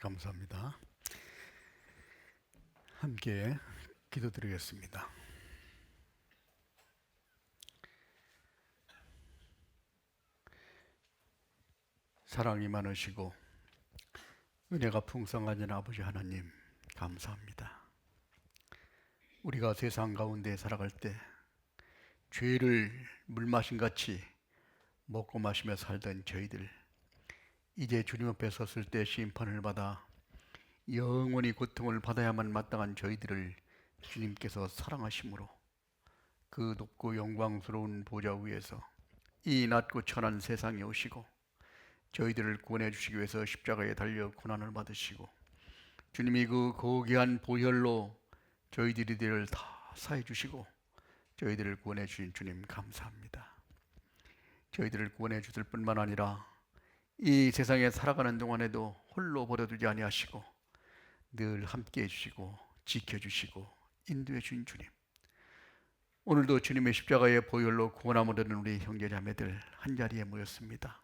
감사합니다. 함께 기도드리겠습니다. 사랑이 많으시고 은혜가 풍성하신 아버지 하나님, 감사합니다. 우리가 세상 가운데 살아갈 때 죄를 물마신 같이 먹고 마시며 살던 저희들, 이제 주님 앞에 섰을 때 심판을 받아 영원히 고통을 받아야만 마땅한 저희들을 주님께서 사랑하심으로 그 높고 영광스러운 보좌 위에서 이 낮고 천한 세상에 오시고 저희들을 구원해 주시기 위해서 십자가에 달려 고난을 받으시고, 주님이 그 고귀한 보혈로 저희들을 다 사해 주시고 저희들을 구원해 주신 주님, 감사합니다. 저희들을 구원해 주실 뿐만 아니라 이 세상에 살아가는 동안에도 홀로 버려두지 아니하시고 늘 함께 해주시고 지켜주시고 인도해 주신 주님, 오늘도 주님의 십자가의 보혈로 구원함을 얻은 우리 형제자매들 한자리에 모였습니다.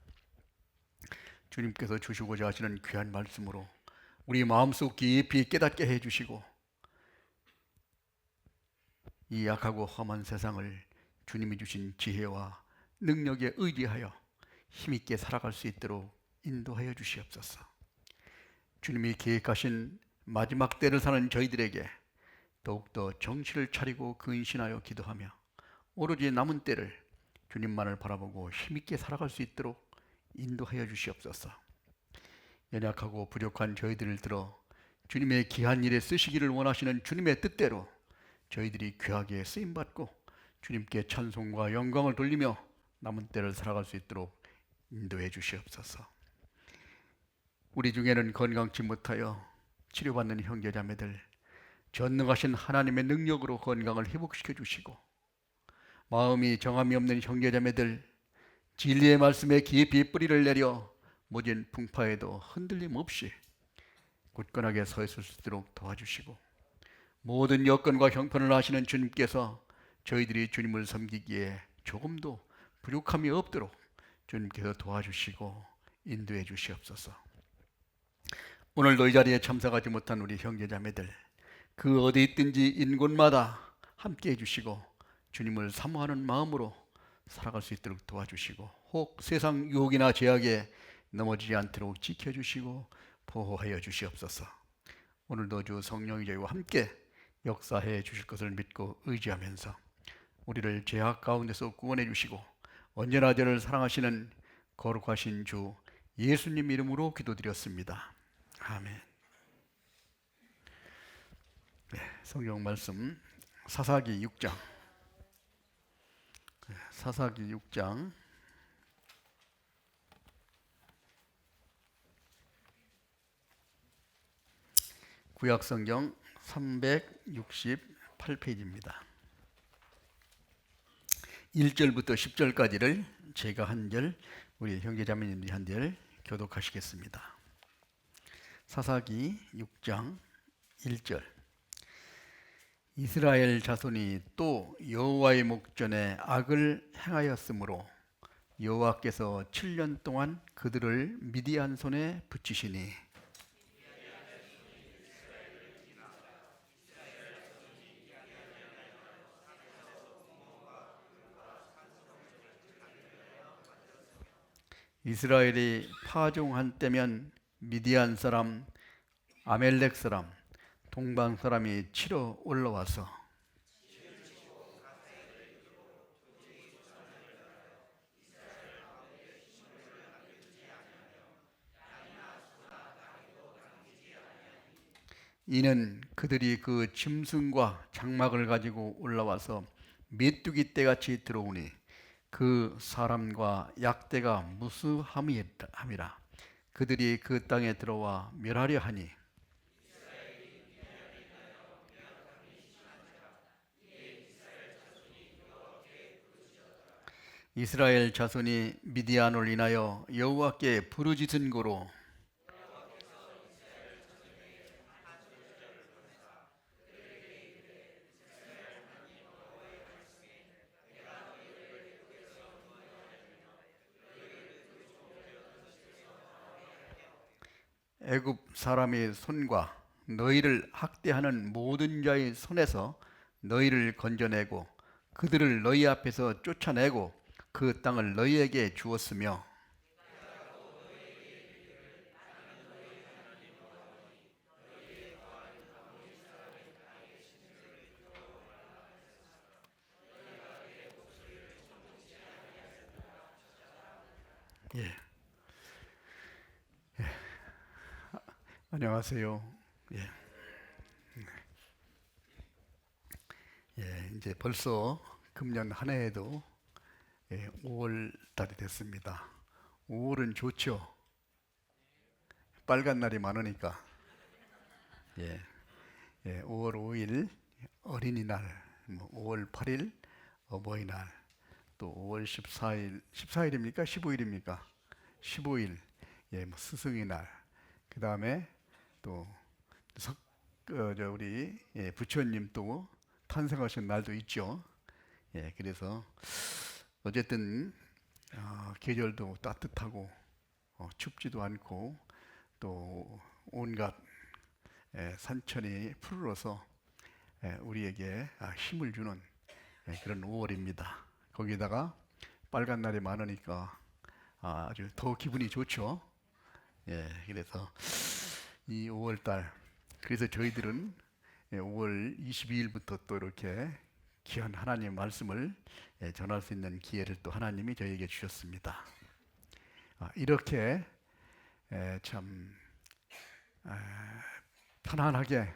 주님께서 주시고자 하시는 귀한 말씀으로 우리 마음속 깊이 깨닫게 해주시고, 이 약하고 험한 세상을 주님이 주신 지혜와 능력에 의지하여 힘있게 살아갈 수 있도록 인도하여 주시옵소서. 주님이 계획하신 마지막 때를 사는 저희들에게 더욱더 정신을 차리고 근신하여 기도하며 오로지 남은 때를 주님만을 바라보고 힘있게 살아갈 수 있도록 인도하여 주시옵소서. 연약하고 부족한 저희들을 들어 주님의 귀한 일에 쓰시기를 원하시는 주님의 뜻대로 저희들이 귀하게 쓰임받고 주님께 찬송과 영광을 돌리며 남은 때를 살아갈 수 있도록 인도해 주시옵소서. 우리 중에는 건강치 못하여 치료받는 형제자매들, 전능하신 하나님의 능력으로 건강을 회복시켜 주시고, 마음이 정함이 없는 형제자매들, 진리의 말씀에 깊이 뿌리를 내려 모진 풍파에도 흔들림 없이 굳건하게 서 있을 수 있도록 도와주시고, 모든 여건과 형편을 아시는 주님께서 저희들이 주님을 섬기기에 조금도 부족함이 없도록 주님께서 도와주시고 인도해 주시옵소서. 오늘도 이 자리에 참석하지 못한 우리 형제자매들, 그 어디 있든지 인곳마다 함께 해주시고 주님을 사모하는 마음으로 살아갈 수 있도록 도와주시고, 혹 세상 유혹이나 제약에 넘어지지 않도록 지켜주시고 보호하여 주시옵소서. 오늘도 주 성령이 저희와 함께 역사해 주실 것을 믿고 의지하면서 우리를 죄악 가운데서 구원해 주시고 언제나 저를 사랑하시는 거룩하신 주 예수님 이름으로 기도드렸습니다. 아멘. 성경 말씀 사사기 6장, 사사기 6장 구약성경 368페이지입니다. 1절부터 10절까지를 제가 한 절, 우리 형제자매님들이 한 절 교독하시겠습니다. 사사기 6장 1절. 이스라엘 자손이 또 여호와의 목전에 악을 행하였으므로 여호와께서 7년 동안 그들을 미디안 손에 붙이시니, 이스라엘이 파종한 때면 미디안 사람, 아멜렉 사람, 동방 사람이 치러 올라와서 이는 그들이 그 짐승과 장막을 가지고 올라와서 메뚜기 떼같이 들어오니 그 사람과 약대가 무수함이라. 그들이 그 땅에 들어와 멸하려 하니, 이스라엘 자손이 미디안을 인하여 여호와께 부르짖은 고로 애굽 사람의 손과 너희를 학대하는 모든 자의 손에서 너희를 건져내고 그들을 너희 앞에서 쫓아내고 그 땅을 너희에게 주었으며 예. 안녕하세요. 예. 예, 이제 벌써 금년 한 해에도 5월 달이 됐습니다. 5월은 좋죠. 빨간 날이 많으니까. 예, 5월 5일 어린이날, 5월 8일 어버이날, 또 5월 14일, 14일입니까? 15일입니까? 15일, 스승의 날. 그 다음에 또 우리 부처님 또 탄생하신 날도 있죠. 그래서 어쨌든 계절도 따뜻하고 춥지도 않고 또 온갖 산천이 푸르러서 우리에게 힘을 주는 그런 5월입니다. 거기다가 빨간 날이 많으니까 아주 더 기분이 좋죠. 그래서 이 5월 달, 그래서 저희들은 5월 22일부터 또 이렇게 귀한 하나님의 말씀을 전할 수 있는 기회를 또 하나님이 저희에게 주셨습니다. 이렇게 참 편안하게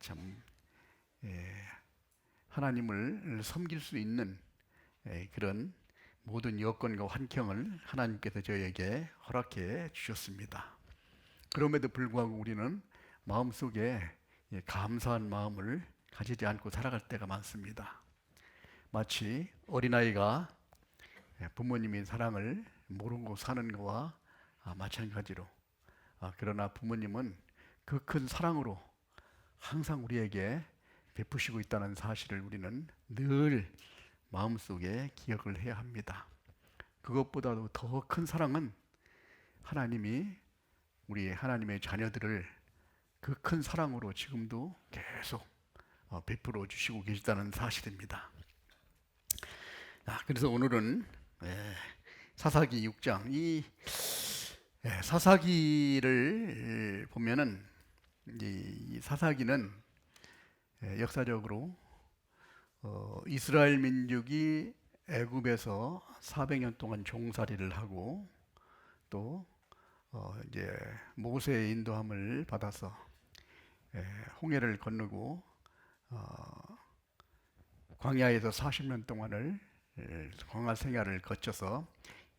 참 하나님을 섬길 수 있는 그런 모든 여건과 환경을 하나님께서 저희에게 허락해 주셨습니다. 그럼에도 불구하고 우리는 마음속에 감사한 마음을 가지지 않고 살아갈 때가 많습니다. 마치 어린아이가 부모님의 사랑을 모르고 사는 것과 마찬가지로 그러나 부모님은 그 큰 사랑으로 항상 우리에게 베푸시고 있다는 사실을 우리는 늘 마음속에 기억을 해야 합니다. 그것보다도 더 큰 사랑은 하나님이 우리 하나님의 자녀들을 그 큰 사랑으로 지금도 계속 베풀어 주시고 계시다는 사실입니다. 그래서 오늘은 사사기 6장, 이 사사기를 보면은 이 사사기는 역사적으로 이스라엘 민족이 애굽에서 400년 동안 종살이를 하고 또 이제 모세의 인도함을 받아서 홍해를 건너고 광야에서 40년 동안을 광야 생활을 거쳐서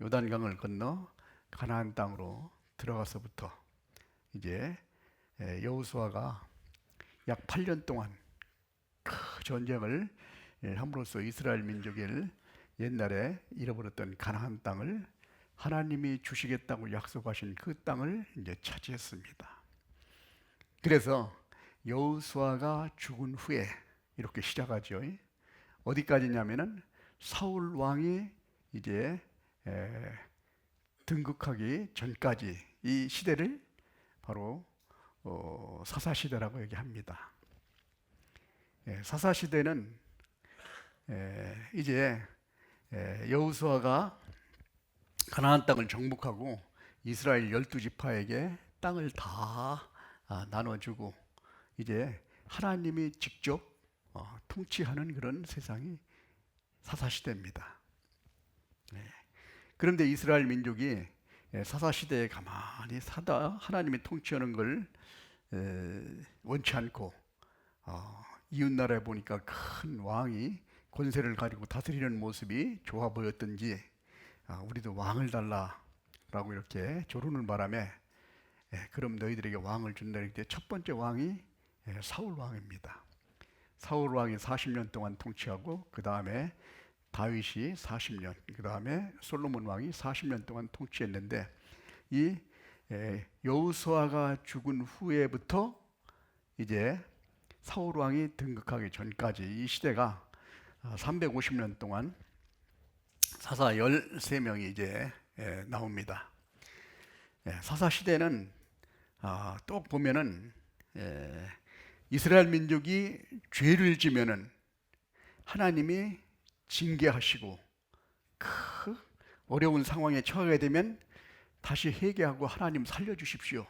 요단강을 건너 가나안 땅으로 들어가서부터 이제 여호수아가 약 8년 동안 그 전쟁을 함으로써 이스라엘 민족을 옛날에 잃어버렸던 가나안 땅을 하나님이 주시겠다고 약속하신 그 땅을 이제 차지했습니다. 그래서 여호수아가 죽은 후에 이렇게 시작하죠. 어디까지냐면은 사울 왕이 이제 등극하기 전까지 이 시대를 바로 사사 시대라고 얘기합니다. 사사 시대는 이제 여호수아가 가나안 땅을 정복하고 이스라엘 12지파에게 땅을 다 나눠주고 이제 하나님이 직접 통치하는 그런 세상이 사사시대입니다. 그런데 이스라엘 민족이 사사시대에 가만히 사다 하나님이 통치하는 걸 원치 않고 이웃나라에 보니까 큰 왕이 권세를 가지고 다스리는 모습이 좋아 보였던지 우리도 왕을 달라라고 이렇게 조르는 바람에 그럼 너희들에게 왕을 준다 이렇게 첫 번째 왕이 사울 왕입니다. 사울 왕이 40년 동안 통치하고 그 다음에 다윗이 40년, 그 다음에 솔로몬 왕이 40년 동안 통치했는데 이 여호수아가 죽은 후에부터 이제 사울 왕이 등극하기 전까지 이 시대가 350년 동안 사사 13명이 이제 나옵니다. 사사 시대는 또 보면은 이스라엘 민족이 죄를 지면은 하나님이 징계하시고 그 어려운 상황에 처하게 되면 다시 회개하고 하나님 살려주십시오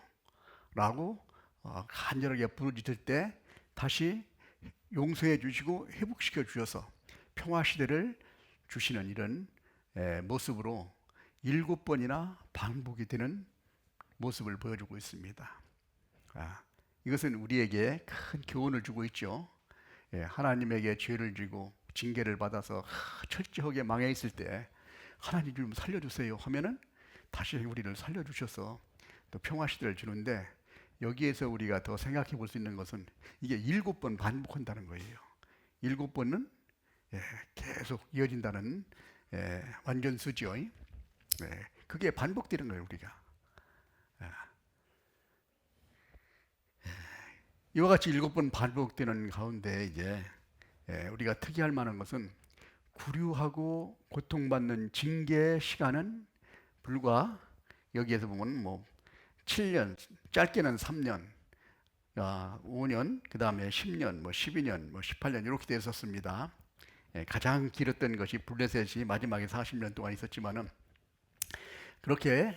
라고 간절하게 부르짖을 때 다시 용서해 주시고 회복시켜 주셔서 평화시대를 주시는 이런 모습으로 7번이나 반복이 되는 모습을 보여주고 있습니다. 이것은 우리에게 큰 교훈을 주고 있죠. 하나님에게 죄를 지고 징계를 받아서 철저하게 망해 있을 때 하나님 좀 살려주세요 하면은 다시 우리를 살려주셔서 또 평화시대를 주는데, 여기에서 우리가 더 생각해 볼 수 있는 것은 이게 7번 반복한다는 거예요. 7번은 계속 이어진다는 완전수죠. 그게 반복되는 거예요. 우리가 이와 같이 7번 반복되는 가운데 이제 우리가 특이할 만한 것은 구류하고 고통받는 징계 시간은 불과 여기에서 보면 뭐 7년, 짧게는 3년, 5년, 그 다음에 10년, 뭐 12년, 뭐 18년 이렇게 되었습니다. 가장 길었던 것이 블레셋이 마지막에 40년 동안 있었지만은 그렇게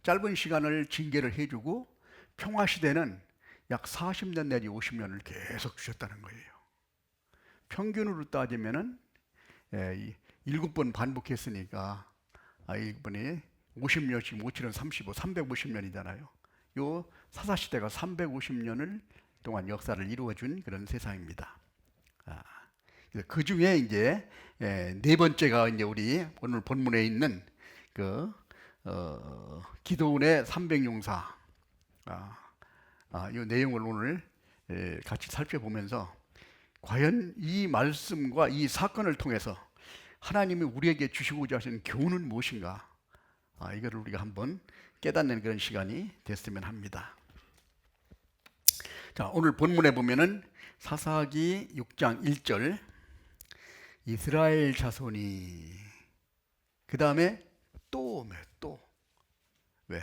짧은 시간을 징계를 해주고 평화시대는 약 40년 내지 50년을 계속 주셨다는 거예요. 평균으로 따지면은 7번 반복했으니까 7번이 50년씩 5, 7은 35, 350년이잖아요. 요 사사시대가 350년을 동안 역사를 이루어준 그런 세상입니다. 그 중에 이제 네 번째가 이제 우리 오늘 본문에 있는 그 기도원의 300용사. 이 내용을 오늘 같이 살펴보면서 과연 이 말씀과 이 사건을 통해서 하나님이 우리에게 주시고자 하시는 교훈은 무엇인가? 이거를 우리가 한번 깨닫는 그런 시간이 됐으면 합니다. 자, 오늘 본문에 보면은 사사기 6장 1절 이스라엘 자손이, 그 다음에 또 왜?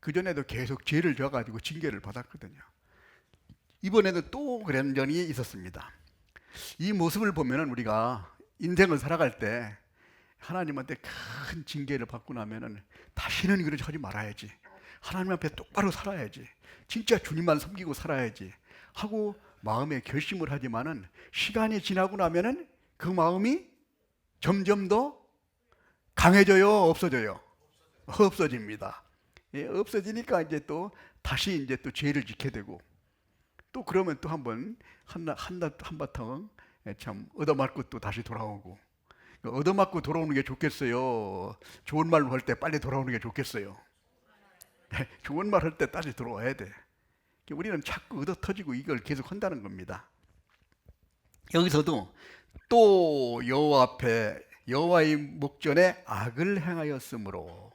그전에도 계속 죄를 져가지고 징계를 받았거든요. 이번에도 또 그런 전이 있었습니다. 이 모습을 보면은 우리가 인생을 살아갈 때 하나님한테 큰 징계를 받고 나면은 다시는 그렇게 하지 말아야지, 하나님 앞에 똑바로 살아야지, 진짜 주님만 섬기고 살아야지 하고 마음에 결심을 하지만은 시간이 지나고 나면은 그 마음이 점점 더 강해져요, 없어져요? 없어집니다. 없어지니까 이제 또 다시 이제 또 죄를 짓게 되고, 또 그러면 또 한번 한바탕 참 얻어맞고 또 다시 돌아오고. 얻어맞고 돌아오는 게 좋겠어요? 좋은 말로 할 때 빨리 돌아오는 게 좋겠어요? 좋은 말 할 때 다시 돌아와야 돼. 우리는 자꾸 얻어 터지고 이걸 계속 한다는 겁니다. 여기서도 또 여호와 앞에 여호와의 목전에 악을 행하였으므로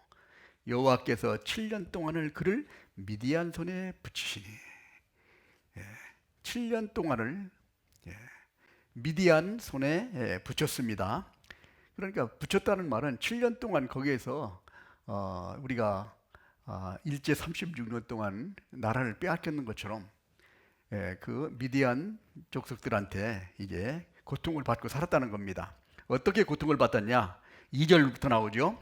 여호와께서 7년 동안을 그를 미디안 손에 붙이시니. 7년 동안을 미디안 손에 붙였습니다. 그러니까 붙였다는 말은 7년 동안 거기에서 우리가 일제 36년 동안 나라를 빼앗겼는 것처럼 그 미디안 족속들한테 이제 고통을 받고 살았다는 겁니다. 어떻게 고통을 받았냐? 2절부터 나오죠.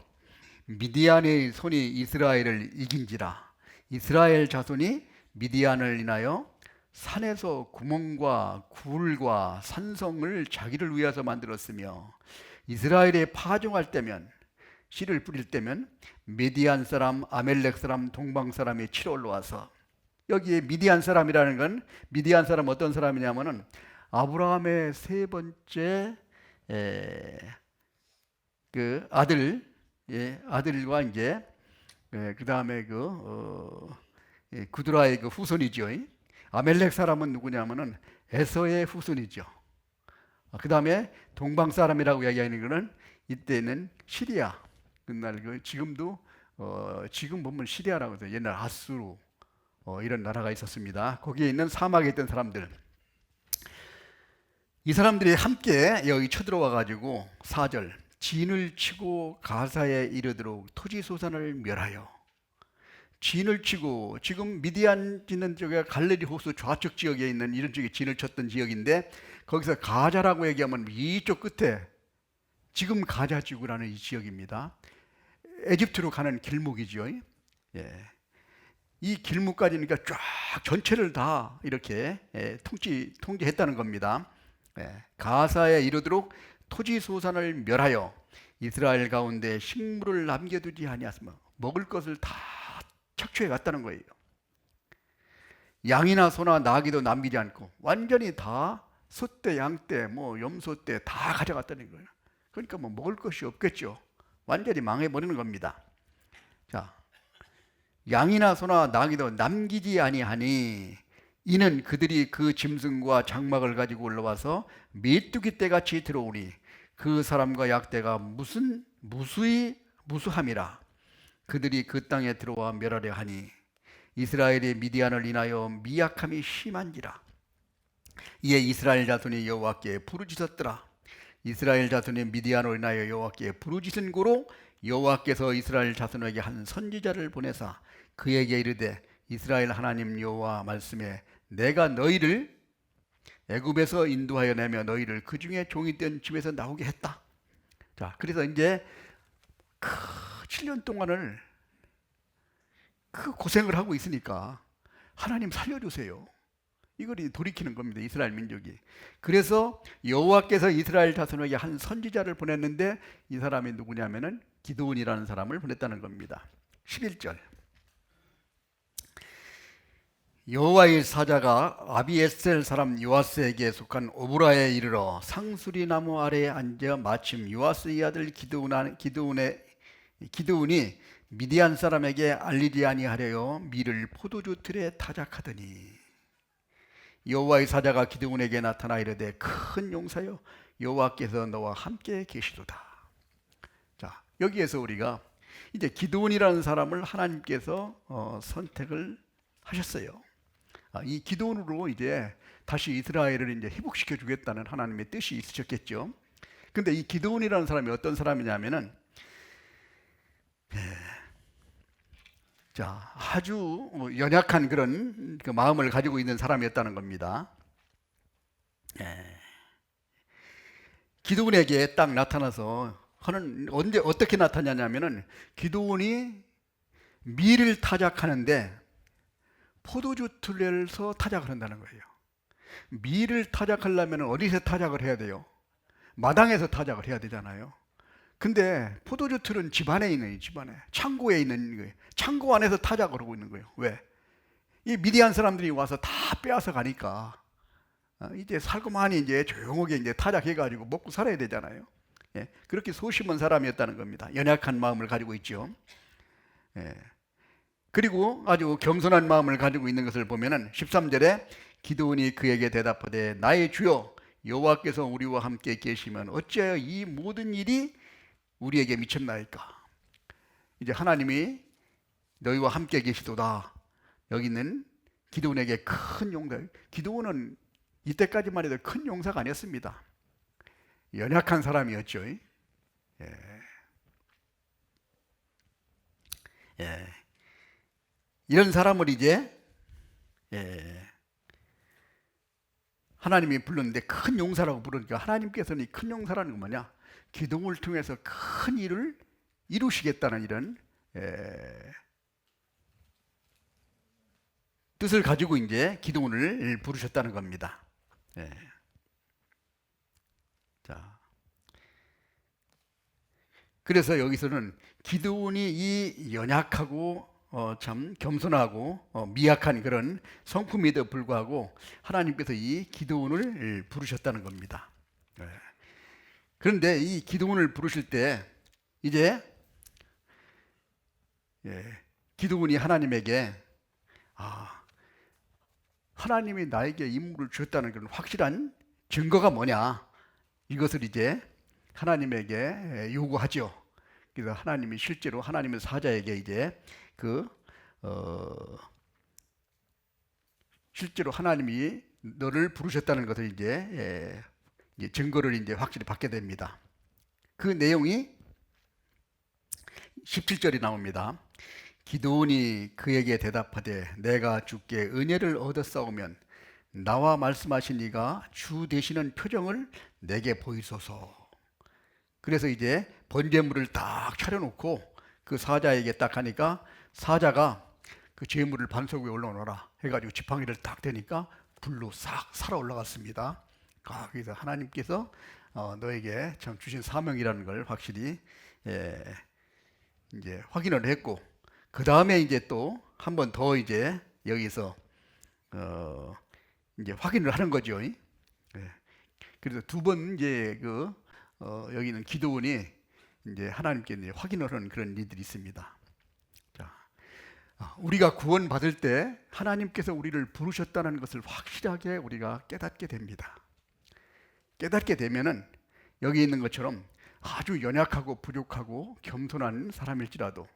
미디안의 손이 이스라엘을 이긴지라. 이스라엘 자손이 미디안을 인하여 산에서 구멍과 굴과 산성을 자기를 위해서 만들었으며 이스라엘에 파종할 때면, 씨를 뿌릴 때면 미디안 사람, 아멜렉 사람, 동방 사람이 치러 올라와서, 여기에 미디안 사람이라는 건, 미디안 사람 어떤 사람이냐면은 아브라함의 세 번째 그 아들과 이제 그 다음에 구드라의 그 후손이죠. 아멜렉 사람은 누구냐면은 에서의 후손이죠. 그 다음에 동방 사람이라고 이야기하는 것은 이때는 시리아. 그날 지금도 지금 보면 시리아라고 해서 옛날 아수르 이런 나라가 있었습니다. 거기에 있는 사막에 있던 사람들, 이 사람들이 함께 여기 쳐들어와 가지고 4절 진을 치고 가사에 이르도록 토지소산을 멸하여 진을 치고, 지금 미디안 있는 쪽에 갈레리 호수 좌측 지역에 있는 이런 쪽에 진을 쳤던 지역인데, 거기서 가자라고 얘기하면 이쪽 끝에 지금 가자 지구라는 이 지역입니다. 에집트로 가는 길목이죠. 예. 이 길목까지니까 쫙 전체를 다 이렇게 통제했다는 겁니다. 가사에 이르도록 토지 소산을 멸하여 이스라엘 가운데 식물을 남겨두지 아니하시며 먹을 것을 다 착취해 갔다는 거예요. 양이나 소나 나귀도 남기지 않고 완전히 다 소떼, 양떼, 뭐 염소떼 다 가져갔다는 거예요. 그러니까 뭐 먹을 것이 없겠죠. 완전히 망해버리는 겁니다. 자, 양이나 소나 나귀도 남기지 아니하니 이는 그들이 그 짐승과 장막을 가지고 올라와서 메뚜기 떼같이 들어오니 그 사람과 약대가 무수함이라. 그들이 그 땅에 들어와 멸하려 하니 이스라엘의 미디안을 인하여 미약함이 심한지라. 이에 이스라엘 자손이 여호와께 부르짖었더라. 이스라엘 자손이 미디안으로 인하여 여호와께 부르짖은 고로 여호와께서 이스라엘 자손에게 한 선지자를 보내사 그에게 이르되 이스라엘 하나님 여호와 말씀에 내가 너희를 애굽에서 인도하여 내며 너희를 그 중에 종이 된 집에서 나오게 했다. 자, 그래서 이제 7년 동안을 그 고생을 하고 있으니까 하나님 살려주세요. 이걸 돌이키는 겁니다. 이스라엘 민족이. 그래서 여호와께서 이스라엘 자손에게 한 선지자를 보냈는데 이 사람이 누구냐면은 기드온이라는 사람을 보냈다는 겁니다. 11절. 여호와의 사자가 아비에셀 사람 요아스에게 속한 오브라에 이르러 상수리 나무 아래에 앉아 마침 요아스의 아들 기드온이 미디안 사람에게 알리지 아니하려여 밀을 포도주 틀에 타작하더니 여호와의 사자가 기드온에게 나타나 이르되 큰 용사여 여호와께서 너와 함께 계시도다. 자, 여기에서 우리가 이제 기드온이라는 사람을 하나님께서 선택을 하셨어요. 이 기드온으로 이제 다시 이스라엘을 이제 회복시켜 주겠다는 하나님의 뜻이 있으셨겠죠. 근데 이 기드온이라는 사람이 어떤 사람이냐면은 자, 아주 연약한 그런 그 마음을 가지고 있는 사람이었다는 겁니다. 기드온에게 딱 나타나서 언제 어떻게 나타나냐면은 기드온이 밀을 타작하는데 포도주 틀에서 타작을 한다는 거예요. 밀을 타작하려면 어디서 타작을 해야 돼요? 마당에서 타작을 해야 되잖아요. 근데 포도주 틀은 집 안에 있는, 집 안에 창고에 있는 거예요. 창고 안에서 타작을 하고 있는 거예요. 왜? 이 미디안 사람들이 와서 다 빼앗아 가니까 이제 살고만이 이제 조용하게 이제 타작해가지고 먹고 살아야 되잖아요. 그렇게 소심한 사람이었다는 겁니다. 연약한 마음을 가지고 있죠. 그리고 아주 겸손한 마음을 가지고 있는 것을 보면은 13절에 기드온이 그에게 대답하되 나의 주여 여호와께서 우리와 함께 계시면 어찌하여 이 모든 일이 우리에게 미쳤나이까. 이제 하나님이 너희와 함께 계시도다. 여기는 기드온에게 큰 용사. 기드온은 이때까지만 해도 큰 용사가 아니었습니다. 연약한 사람이었죠. 이런 사람을 이제 하나님이 불렀는데 큰 용사라고 부르니까 하나님께서는 이 큰 용사라는 건 뭐냐? 기드온을 통해서 큰 일을 이루시겠다는 이런 뜻을 가지고 이제 기드온을 부르셨다는 겁니다. 자, 그래서 여기서는 기드온이 이 연약하고 참 겸손하고 미약한 그런 성품에도 불구하고 하나님께서 이 기드온을 부르셨다는 겁니다. 그런데 이 기드온을 부르실 때 이제 기드온이 하나님에게 하나님이 나에게 임무를 주셨다는 그런 확실한 증거가 뭐냐, 이것을 이제 하나님에게 요구하죠. 그래서 하나님이 실제로 하나님의 사자에게 이제 실제로 하나님이 너를 부르셨다는 것을 이제 증거를 이제 확실히 받게 됩니다. 그 내용이 17절이 나옵니다. 기드온이 그에게 대답하되 내가 주께 은혜를 얻었사오면 나와 말씀하신 이가 주 되시는 표정을 내게 보이소서. 그래서 이제 번제물을 딱 차려놓고 그 사자에게 딱 하니까 사자가 그 제물을 반석 위에 올려놓아라 해가지고 지팡이를 딱 대니까 불로 싹 살아 올라갔습니다. 그래서 하나님께서 너에게 참 주신 사명이라는 걸 확실히 이제 확인을 했고, 그 다음에 이제 또 한 번 더 이제 여기서 이제 확인을 하는 거죠. 예. 그래서 두 번 이제 여기는 기드온이 이제 하나님께 이제 확인을 하는 그런 일들이 있습니다. 자, 우리가 구원 받을 때 하나님께서 우리를 부르셨다는 것을 확실하게 우리가 깨닫게 됩니다. 깨닫게 되면은 여기 있는 것처럼 아주 연약하고 부족하고 겸손한 사람일지라도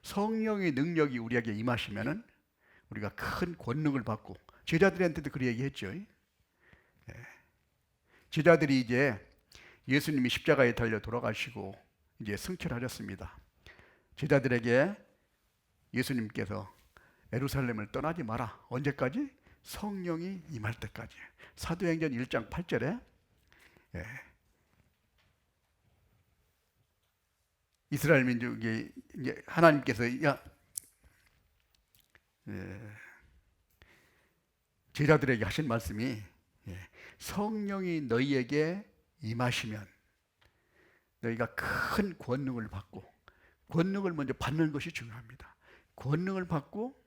성령의 능력이 우리에게 임하시면은 우리가 큰 권능을 받고, 제자들한테도 그렇게 얘기했죠. 제자들이 이제 예수님이 십자가에 달려 돌아가시고 이제 승천하셨습니다. 제자들에게 예수님께서 예루살렘을 떠나지 마라. 언제까지? 성령이 임할 때까지. 사도행전 1장 8절에 이스라엘 민족이 이제 하나님께서 제자들에게 하신 말씀이 성령이 너희에게 임하시면 너희가 큰 권능을 받고, 권능을 먼저 받는 것이 중요합니다. 권능을 받고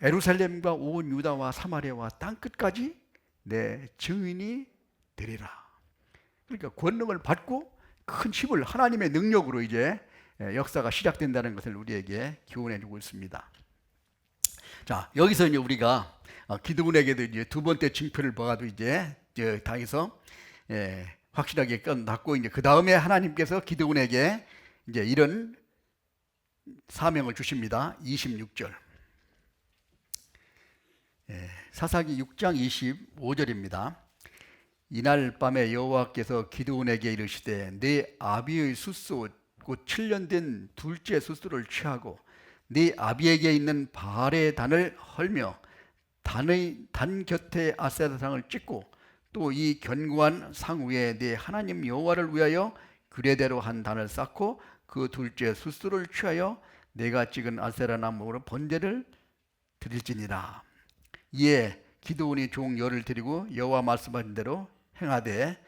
예루살렘과 온 유다와 사마리아와 땅끝까지 내 증인이 되리라. 그러니까 권능을 받고 큰 힘을, 하나님의 능력으로 이제 역사가 시작된다는 것을 우리에게 교훈해 주고 있습니다. 자, 여기서 이제 우리가 기드온에게도 이제 두 번째 징표를 보아도 이제 당해서 확실하게 끝났고, 이제 그 다음에 하나님께서 기드온에게 이제 이런 사명을 주십니다. 26절. 사사기 6장 25절입니다. 이날 밤에 여호와께서 기드온에게 이르시되 네 아비의 숫소 곧 7년 된 둘째 숫소를 취하고 네 아비에게 있는 바알의 단을 헐며 단 곁에 아세라상을 찍고 또 이 견고한 상 위에 네 하나님 여호와를 위하여 규례대로 한 단을 쌓고 그 둘째 숫소를 취하여 내가 찍은 아세라 나무로 번제를 드릴지니라. 이에 기드온이 종 열을 드리고 여호와 말씀하신 대로 행하되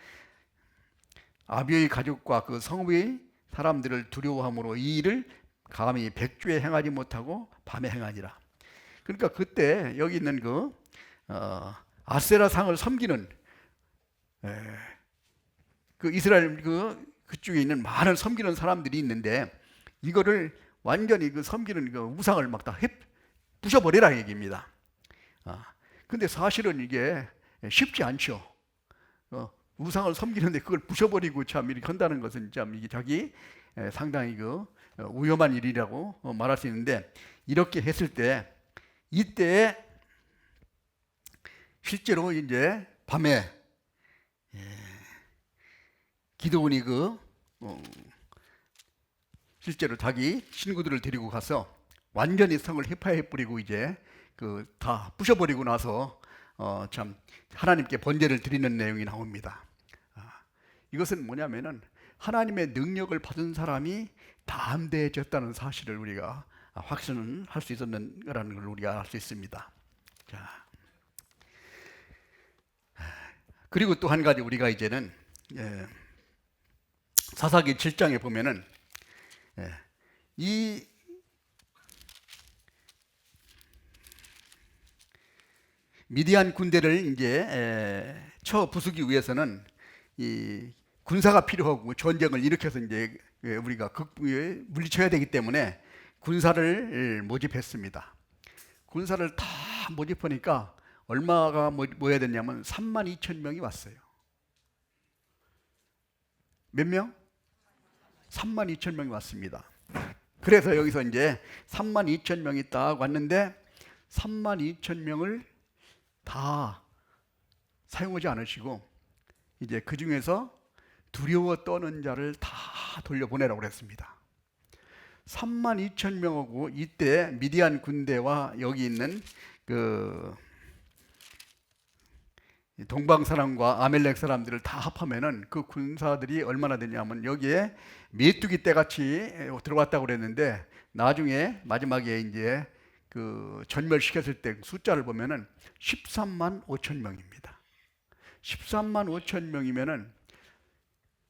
아비의 가족과 그 성읍의 사람들을 두려워함으로 이 일을 감히 백주에 행하지 못하고 밤에 행하니라. 그러니까 그때 여기 있는 아세라 상을 섬기는 그 이스라엘 그쪽에 있는 많은 섬기는 사람들이 있는데, 이거를 완전히 섬기는 우상을 막 다 부셔버리라 얘기입니다. 근데 사실은 이게 쉽지 않죠. 우상을 섬기는데 그걸 부셔버리고 참 이렇게 한다는 것은 참 이게 상당히 위험한 일이라고 말할 수 있는데, 이렇게 했을 때 이때 실제로 이제 밤에 기드온이 실제로 자기 친구들을 데리고 가서 완전히 성을 해파해 뿌리고 이제 다 부셔버리고 나서 참 하나님께 번제를 드리는 내용이 나옵니다. 이것은 뭐냐면은 하나님의 능력을 받은 사람이 담대해졌다는 사실을 우리가 확신할 수 있었는 거라는 걸 우리가 알 수 있습니다. 자, 그리고 또 한 가지 우리가 이제는 사사기 7장에 보면은 이 미디안 군대를 이제 쳐 부수기 위해서는 이 군사가 필요하고 전쟁을 일으켜서 이제 우리가 물리쳐야 되기 때문에 군사를 모집했습니다. 군사를 다 모집하니까 얼마가 모여야 됐냐면 32,000명이 왔어요. 몇 명? 32,000명이 왔습니다. 그래서 여기서 이제 32,000명이 딱 왔는데 32,000명을 다 사용하지 않으시고 이제 그 중에서 두려워 떠는 자를 다 돌려보내라고 그랬습니다. 32,000명하고 이때 미디안 군대와 여기 있는 그 동방 사람과 아멜렉 사람들을 다 합하면은 그 군사들이 얼마나 되냐면 여기에 메뚜기 떼같이 들어왔다고 그랬는데 나중에 마지막에 이제 그 전멸시켰을 때 숫자를 보면은 13만 5천 명입니다. 13만 5천 명이면은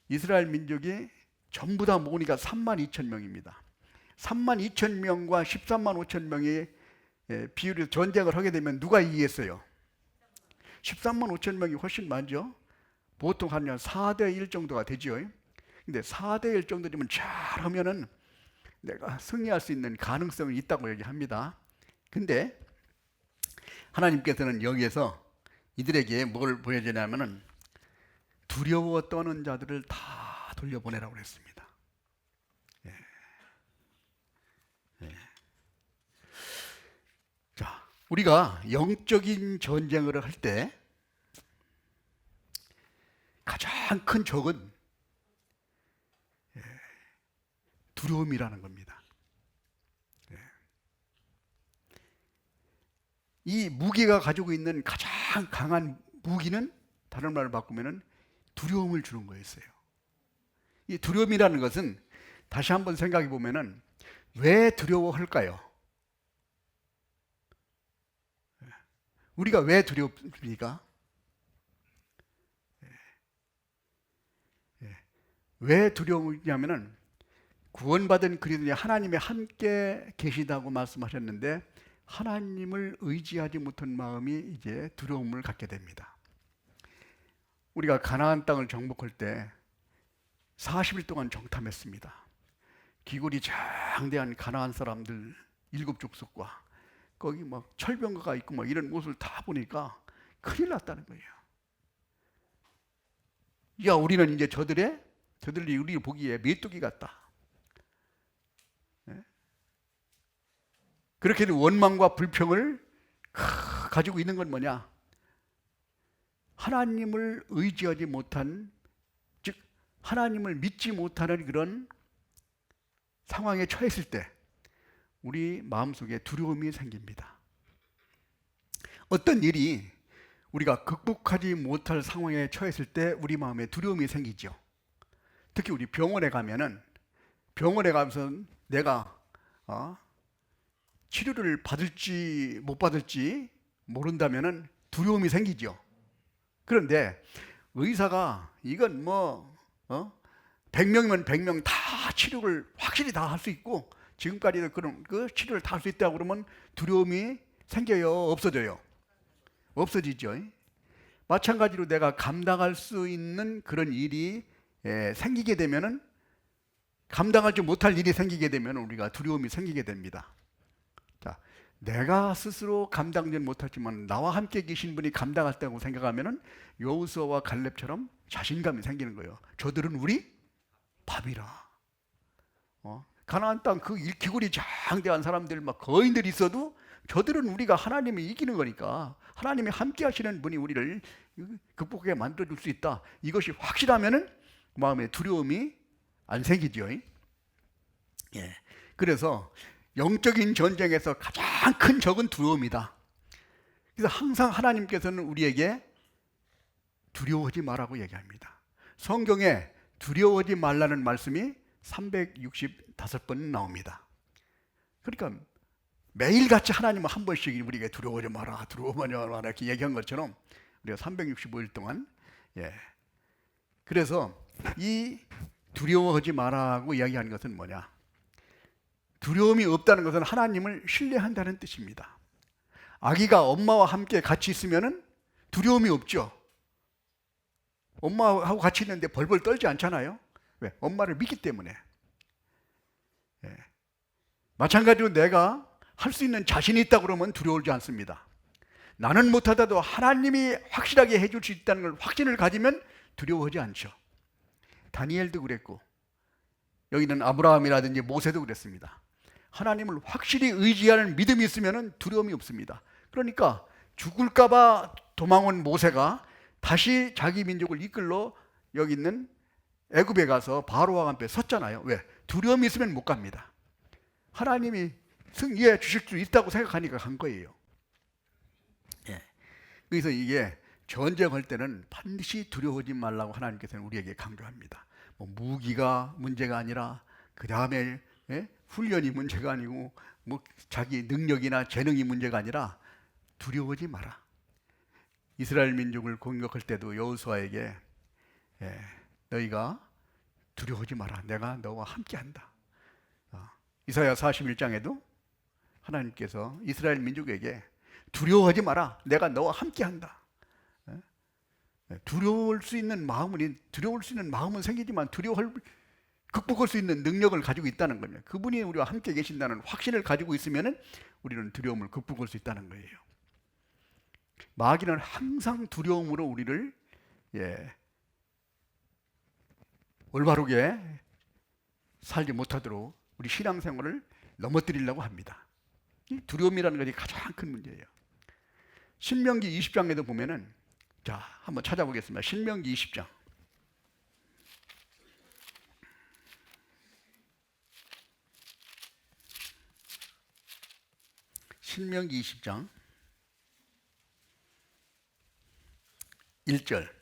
이스라엘 민족이 전부 다 모으니까 3만 2천 명입니다. 3만 2천 명과 13만 5천 명이 비율이 전쟁을 하게 되면 누가 이기겠어요? 13만 5천 명이 훨씬 많죠. 보통 한 4대 1 정도가 되죠. 근데 4대 1 정도 되면 잘하면은 내가 승리할 수 있는 가능성이 있다고 얘기합니다. 근데 하나님께서는 여기에서 이들에게 뭘 보여주냐면은 두려워 떠는 자들을 다 돌려보내라고 그랬습니다. 예. 예. 자, 우리가 영적인 전쟁을 할 때 가장 큰 적은 두려움이라는 겁니다. 이 무기가 가지고 있는 가장 강한 무기는 다른 말로 바꾸면은 두려움을 주는 거였어요. 이 두려움이라는 것은 다시 한번 생각해 보면은 왜 두려워할까요? 우리가 왜 두렵습니까? 왜 두려우냐면은 구원받은 그리스도인이 하나님의 함께 계시다고 말씀하셨는데 하나님을 의지하지 못한 마음이 이제 두려움을 갖게 됩니다. 우리가 가나안 땅을 정복할 때 40일 동안 정탐했습니다. 기골이 장대한 가나안 사람들 7족속과 거기 막 철병거가 있고 막 이런 모습을 다 보니까 큰일 났다는 거예요. 야, 우리는 이제 저들이 우리를 보기에 메뚜기 같다. 그렇게 원망과 불평을 가지고 있는 건 뭐냐? 하나님을 의지하지 못한, 즉 하나님을 믿지 못하는 그런 상황에 처했을 때 우리 마음속에 두려움이 생깁니다. 어떤 일이 우리가 극복하지 못할 상황에 처했을 때 우리 마음에 두려움이 생기죠. 특히 우리 병원에 가면은 병원에 가면서 내가 치료를 받을지 못 받을지 모른다면은 두려움이 생기죠. 그런데 의사가 이건 100명이면 100명 다 치료를 확실히 다 할 수 있고 지금까지도 그런 그 치료를 다 할 수 있다고 그러면 두려움이 생겨요? 없어져요? 없어지죠. 마찬가지로 내가 감당할 수 있는 그런 일이 생기게 되면은 감당하지 못할 일이 생기게 되면 우리가 두려움이 생기게 됩니다. 자, 내가 스스로 감당하지 못하지만 나와 함께 계신 분이 감당했다고 생각하면은 여호수아와 갈렙처럼 자신감이 생기는 거예요. 저들은 우리 밥이라. 가나안 땅 그 기골이 장대한 사람들 막 거인들이 있어도 저들은 우리가 하나님이 이기는 거니까 하나님이 함께 하시는 분이 우리를 극복하게 만들어줄 수 있다. 이것이 확실하면은 마음에 두려움이 안 생기죠. 예. 그래서 영적인 전쟁에서 가장 큰 적은 두려움이다. 그래서 항상 하나님께서는 우리에게 두려워하지 말라고 얘기합니다. 성경에 두려워하지 말라는 말씀이 365번 나옵니다. 그러니까 매일같이 하나님은 한 번씩 우리에게 두려워하지 마라, 두려워하지 마라 이렇게 얘기한 것처럼 우리가 365일 동안 그래서 이 두려워하지 마라고 이야기하는 것은 뭐냐? 두려움이 없다는 것은 하나님을 신뢰한다는 뜻입니다. 아기가 엄마와 함께 같이 있으면 두려움이 없죠. 엄마하고 같이 있는데 벌벌 떨지 않잖아요. 왜? 엄마를 믿기 때문에. 마찬가지로 내가 할 수 있는 자신이 있다고 그러면 두려워하지 않습니다. 나는 못하더라도 하나님이 확실하게 해줄 수 있다는 걸 확신을 가지면 두려워하지 않죠. 다니엘도 그랬고 여기는 아브라함이라든지 모세도 그랬습니다. 하나님을 확실히 의지하는 믿음이 있으면 두려움이 없습니다. 그러니까 죽을까 봐 도망온 모세가 다시 자기 민족을 이끌러 여기 있는 애굽에 가서 바로와 함께 섰잖아요. 왜? 두려움이 있으면 못 갑니다. 하나님이 승리해 주실 수 있다고 생각하니까 한 거예요. 예. 그래서 이게 전쟁할 때는 반드시 두려워하지 말라고 하나님께서는 우리에게 강조합니다. 뭐 무기가 문제가 아니라 그 다음에 훈련이 문제가 아니고 뭐 자기 능력이나 재능이 문제가 아니라 두려워하지 마라. 이스라엘 민족을 공격할 때도 여호수아에게 너희가 두려워하지 마라. 내가 너와 함께한다. 이사야 41장에도 하나님께서 이스라엘 민족에게 두려워하지 마라. 내가 너와 함께한다. 두려울 수 있는 마음은 생기지만 극복할 수 있는 능력을 가지고 있다는 겁니다. 그분이 우리와 함께 계신다는 확신을 가지고 있으면 우리는 두려움을 극복할 수 있다는 거예요. 마귀는 항상 두려움으로 우리를 올바르게 살지 못하도록 우리 신앙생활을 넘어뜨리려고 합니다. 이 두려움이라는 것이 가장 큰 문제예요. 신명기 20장에도 보면은, 자, 한번 찾아보겠습니다. 신명기 20장. 신명기 20장 1절.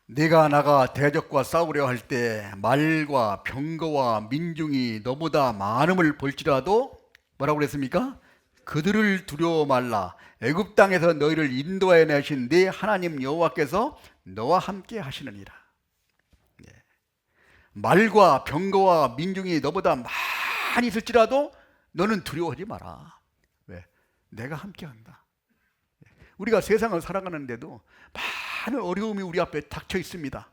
내가 나가 대적과 싸우려 할 때 말과 병거와 민중이 너보다 많음을 볼지라도 뭐라고 그랬습니까? 그들을 두려워 말라. 애굽 땅에서 너희를 인도해 내신 네 하나님 여호와께서 너와 함께 하시느니라. 말과 병거와 민중이 너보다 많이 있을지라도 너는 두려워하지 마라. 왜? 내가 함께 한다. 우리가 세상을 살아가는데도 많은 어려움이 우리 앞에 닥쳐 있습니다.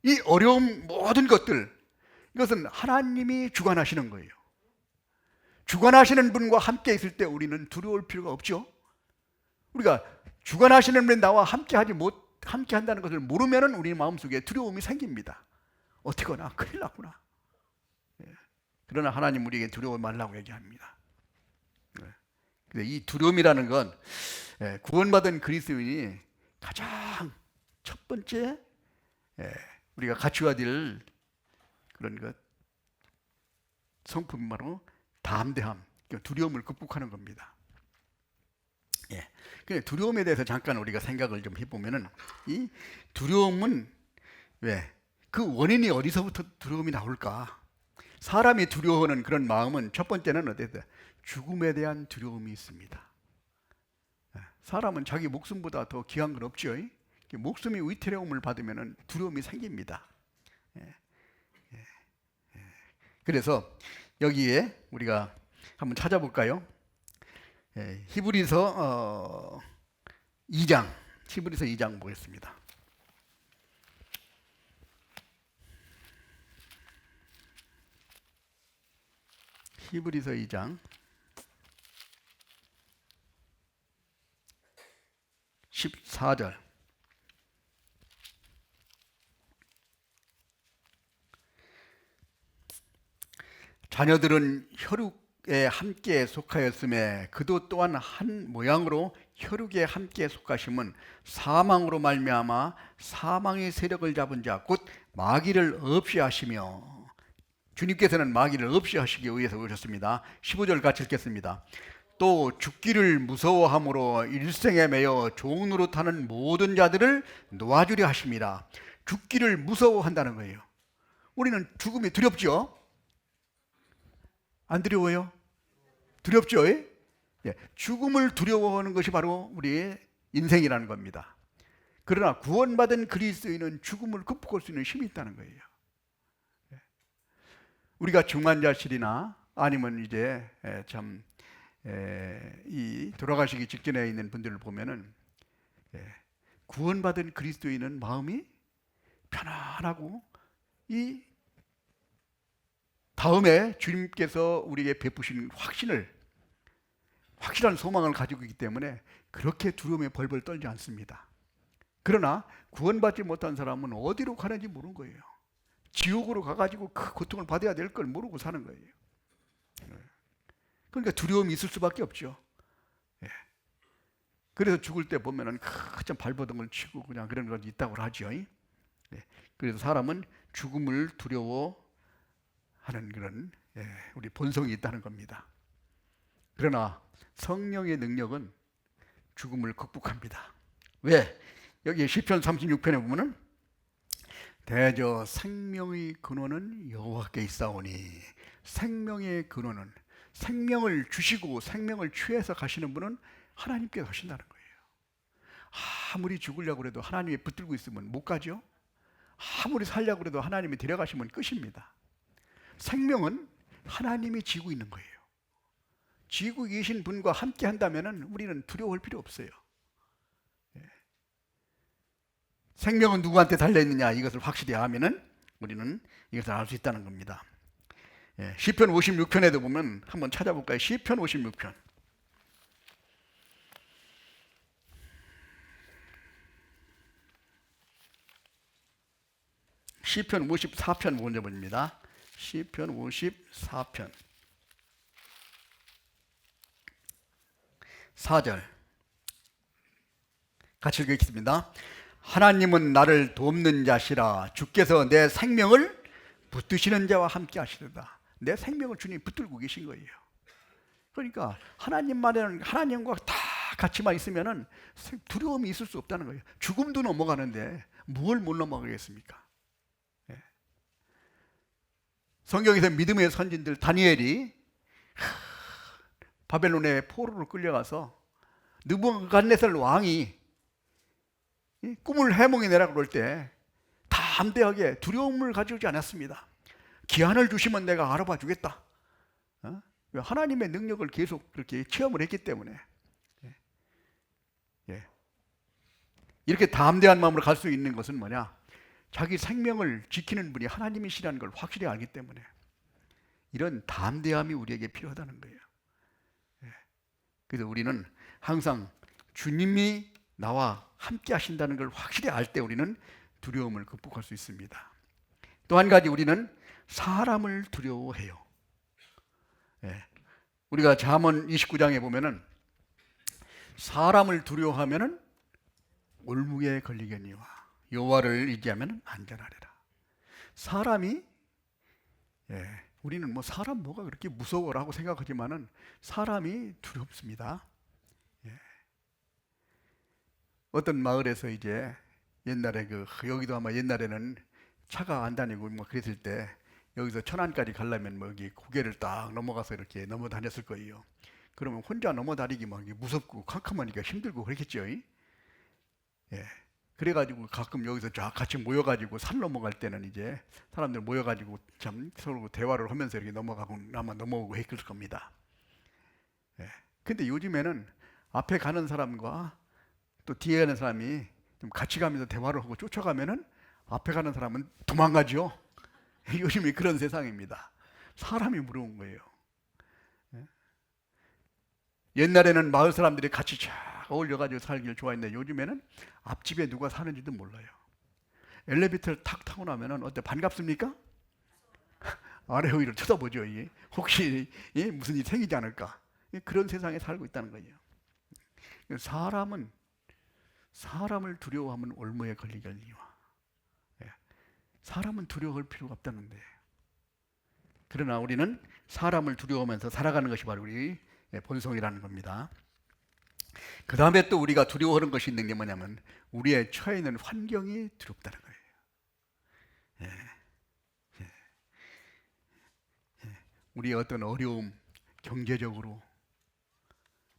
이 어려움 모든 것들, 이것은 하나님이 주관하시는 거예요. 주관하시는 분과 함께 있을 때 우리는 두려울 필요가 없죠. 우리가 주관하시는 분이 나와 함께 한다는 것을 모르면 우리 마음속에 두려움이 생깁니다. 어떻게나 큰일 났구나. 그러나 하나님 우리에게 두려워 말라고 얘기합니다. 이 두려움이라는 건 구원받은 그리스도인이 가장 첫 번째 우리가 갖추어야 될 그런 것, 성품이 바로 담대함, 두려움을 극복하는 겁니다. 두려움에 대해서 잠깐 우리가 생각을 좀 해보면은, 이 두려움은 그 원인이 어디서부터 두려움이 나올까? 사람이 두려워하는 그런 마음은 첫 번째는 어디서 죽음에 대한 두려움이 있습니다. 사람은 자기 목숨보다 더 귀한 건 없죠. 목숨이 위태로움을 받으면 두려움이 생깁니다. 그래서 여기에 우리가 한번 찾아볼까요? 히브리서 2장 보겠습니다. 히브리서 2장 14절. 자녀들은 혈육에 함께 속하였음에 그도 또한 한 모양으로 혈육에 함께 속하심은 사망으로 말미암아 사망의 세력을 잡은 자 곧 마귀를 없이 하시며, 주님께서는 마귀를 없이 하시기 위해서 오셨습니다. 15절 같이 읽겠습니다. 또 죽기를 무서워함으로 일생에 매여 종으로 타는 모든 자들을 놓아주려 하십니다. 죽기를 무서워한다는 거예요. 우리는 죽음이 두렵죠? 안 두려워요? 두렵죠? 죽음을 두려워하는 것이 바로 우리의 인생이라는 겁니다. 그러나 구원받은 그리스도인은 죽음을 극복할 수 있는 힘이 있다는 거예요. 우리가 중환자실이나 아니면 이제 이 돌아가시기 직전에 있는 분들을 보면은 구원받은 그리스도인은 마음이 편안하고 이 다음에 주님께서 우리에게 베푸신 확실한 소망을 가지고 있기 때문에 그렇게 두려움에 벌벌 떨지 않습니다. 그러나 구원받지 못한 사람은 어디로 가는지 모르는 거예요. 지옥으로 가가지고 그 고통을 받아야 될 걸 모르고 사는 거예요. 그러니까 두려움이 있을 수밖에 없죠. 그래서 죽을 때 보면은 큰 발버둥을 치고 그냥 그런 것이 있다고 하죠. 그래서 사람은 죽음을 두려워하지 하는 그런 우리 본성이 있다는 겁니다. 그러나 성령의 능력은 죽음을 극복합니다. 왜? 여기 시편 36편에 보면은 대저 생명의 근원은 여호와께 있사오니, 생명의 근원은, 생명을 주시고 생명을 취해서 가시는 분은 하나님께 가신다는 거예요. 아무리 죽으려고 해도 하나님이 붙들고 있으면 못 가죠. 아무리 살려고 해도 하나님이 데려가시면 끝입니다. 생명은 하나님이 쥐고 있는 거예요. 쥐고 계신 분과 함께 한다면 우리는 두려워할 필요 없어요. 생명은 누구한테 달려있느냐, 이것을 확실히 알면은 우리는 이것을 알 수 있다는 겁니다. 시편 56편에도 보면 한번 찾아볼까요? 시편 56편. 시편 54편 먼저 봅니다. 시편 54편 4절 같이 읽겠습니다. 하나님은 나를 돕는 자시라, 주께서 내 생명을 붙드시는 자와 함께 하시리다. 내 생명을 주님이 붙들고 계신 거예요. 그러니까 하나님만은, 하나님과 다 같이만 있으면은 두려움이 있을 수 없다는 거예요. 죽음도 넘어가는데 뭘 못 넘어가겠습니까? 성경에서 믿음의 선진들 다니엘이 바벨론의 포로로 끌려가서 느부갓네살 왕이 꿈을 해몽해 내라고 그럴 때 담대하게 두려움을 가지지 않았습니다. 기한을 주시면 내가 알아봐 주겠다. 하나님의 능력을 계속 그렇게 체험을 했기 때문에 이렇게 담대한 마음으로 갈 수 있는 것은 뭐냐? 자기 생명을 지키는 분이 하나님이시라는 걸 확실히 알기 때문에 이런 담대함이 우리에게 필요하다는 거예요. 그래서 우리는 항상 주님이 나와 함께 하신다는 걸 확실히 알 때 우리는 두려움을 극복할 수 있습니다. 또 한 가지, 우리는 사람을 두려워해요. 우리가 잠언 29장에 보면은 사람을 두려워하면은 올무에 걸리겠니와 여호와를 의지하면 안전하리라. 사람이 우리는 뭐 사람 뭐가 그렇게 무서워라고 생각하지만은 사람이 두렵습니다. 어떤 마을에서 이제 옛날에 여기도 아마 옛날에는 차가 안 다니고 뭐 그랬을 때 여기서 천안까지 가려면 뭐 여기 고개를 딱 넘어가서 이렇게 넘어 다녔을 거예요. 그러면 혼자 넘어 다니기 막 무섭고 캄캄하니까 힘들고 그랬겠죠. 그래가지고 가끔 여기서 쫙 같이 모여가지고 산 넘어갈 때는 이제 사람들 모여가지고 참 서로 대화를 하면서 이렇게 넘어가고 아마 넘어오고 했을 겁니다. 근데 요즘에는 앞에 가는 사람과 또 뒤에 가는 사람이 좀 같이 가면서 대화를 하고 쫓아가면은 앞에 가는 사람은 도망가죠. 요즘이 그런 세상입니다. 사람이 무서운 거예요. 옛날에는 마을 사람들이 같이 쫙 어울려가지고 살기를 좋아했는데 요즘에는 앞집에 누가 사는지도 몰라요. 엘리베이터를 탁 타고 나면은 어때, 반갑습니까? 아래 위를 쳐다보죠. 혹시 무슨 일이 생기지 않을까? 그런 세상에 살고 있다는 거예요. 사람을 두려워하면 올무에 걸리겠니와. 사람은 두려워할 필요가 없다는데, 그러나 우리는 사람을 두려워하면서 살아가는 것이 바로 우리 본성이라는 겁니다. 그 다음에 또 우리가 두려워하는 것이 있는 게 뭐냐면 우리의 처해 있는 환경이 두렵다는 거예요. 우리의 어떤 어려움, 경제적으로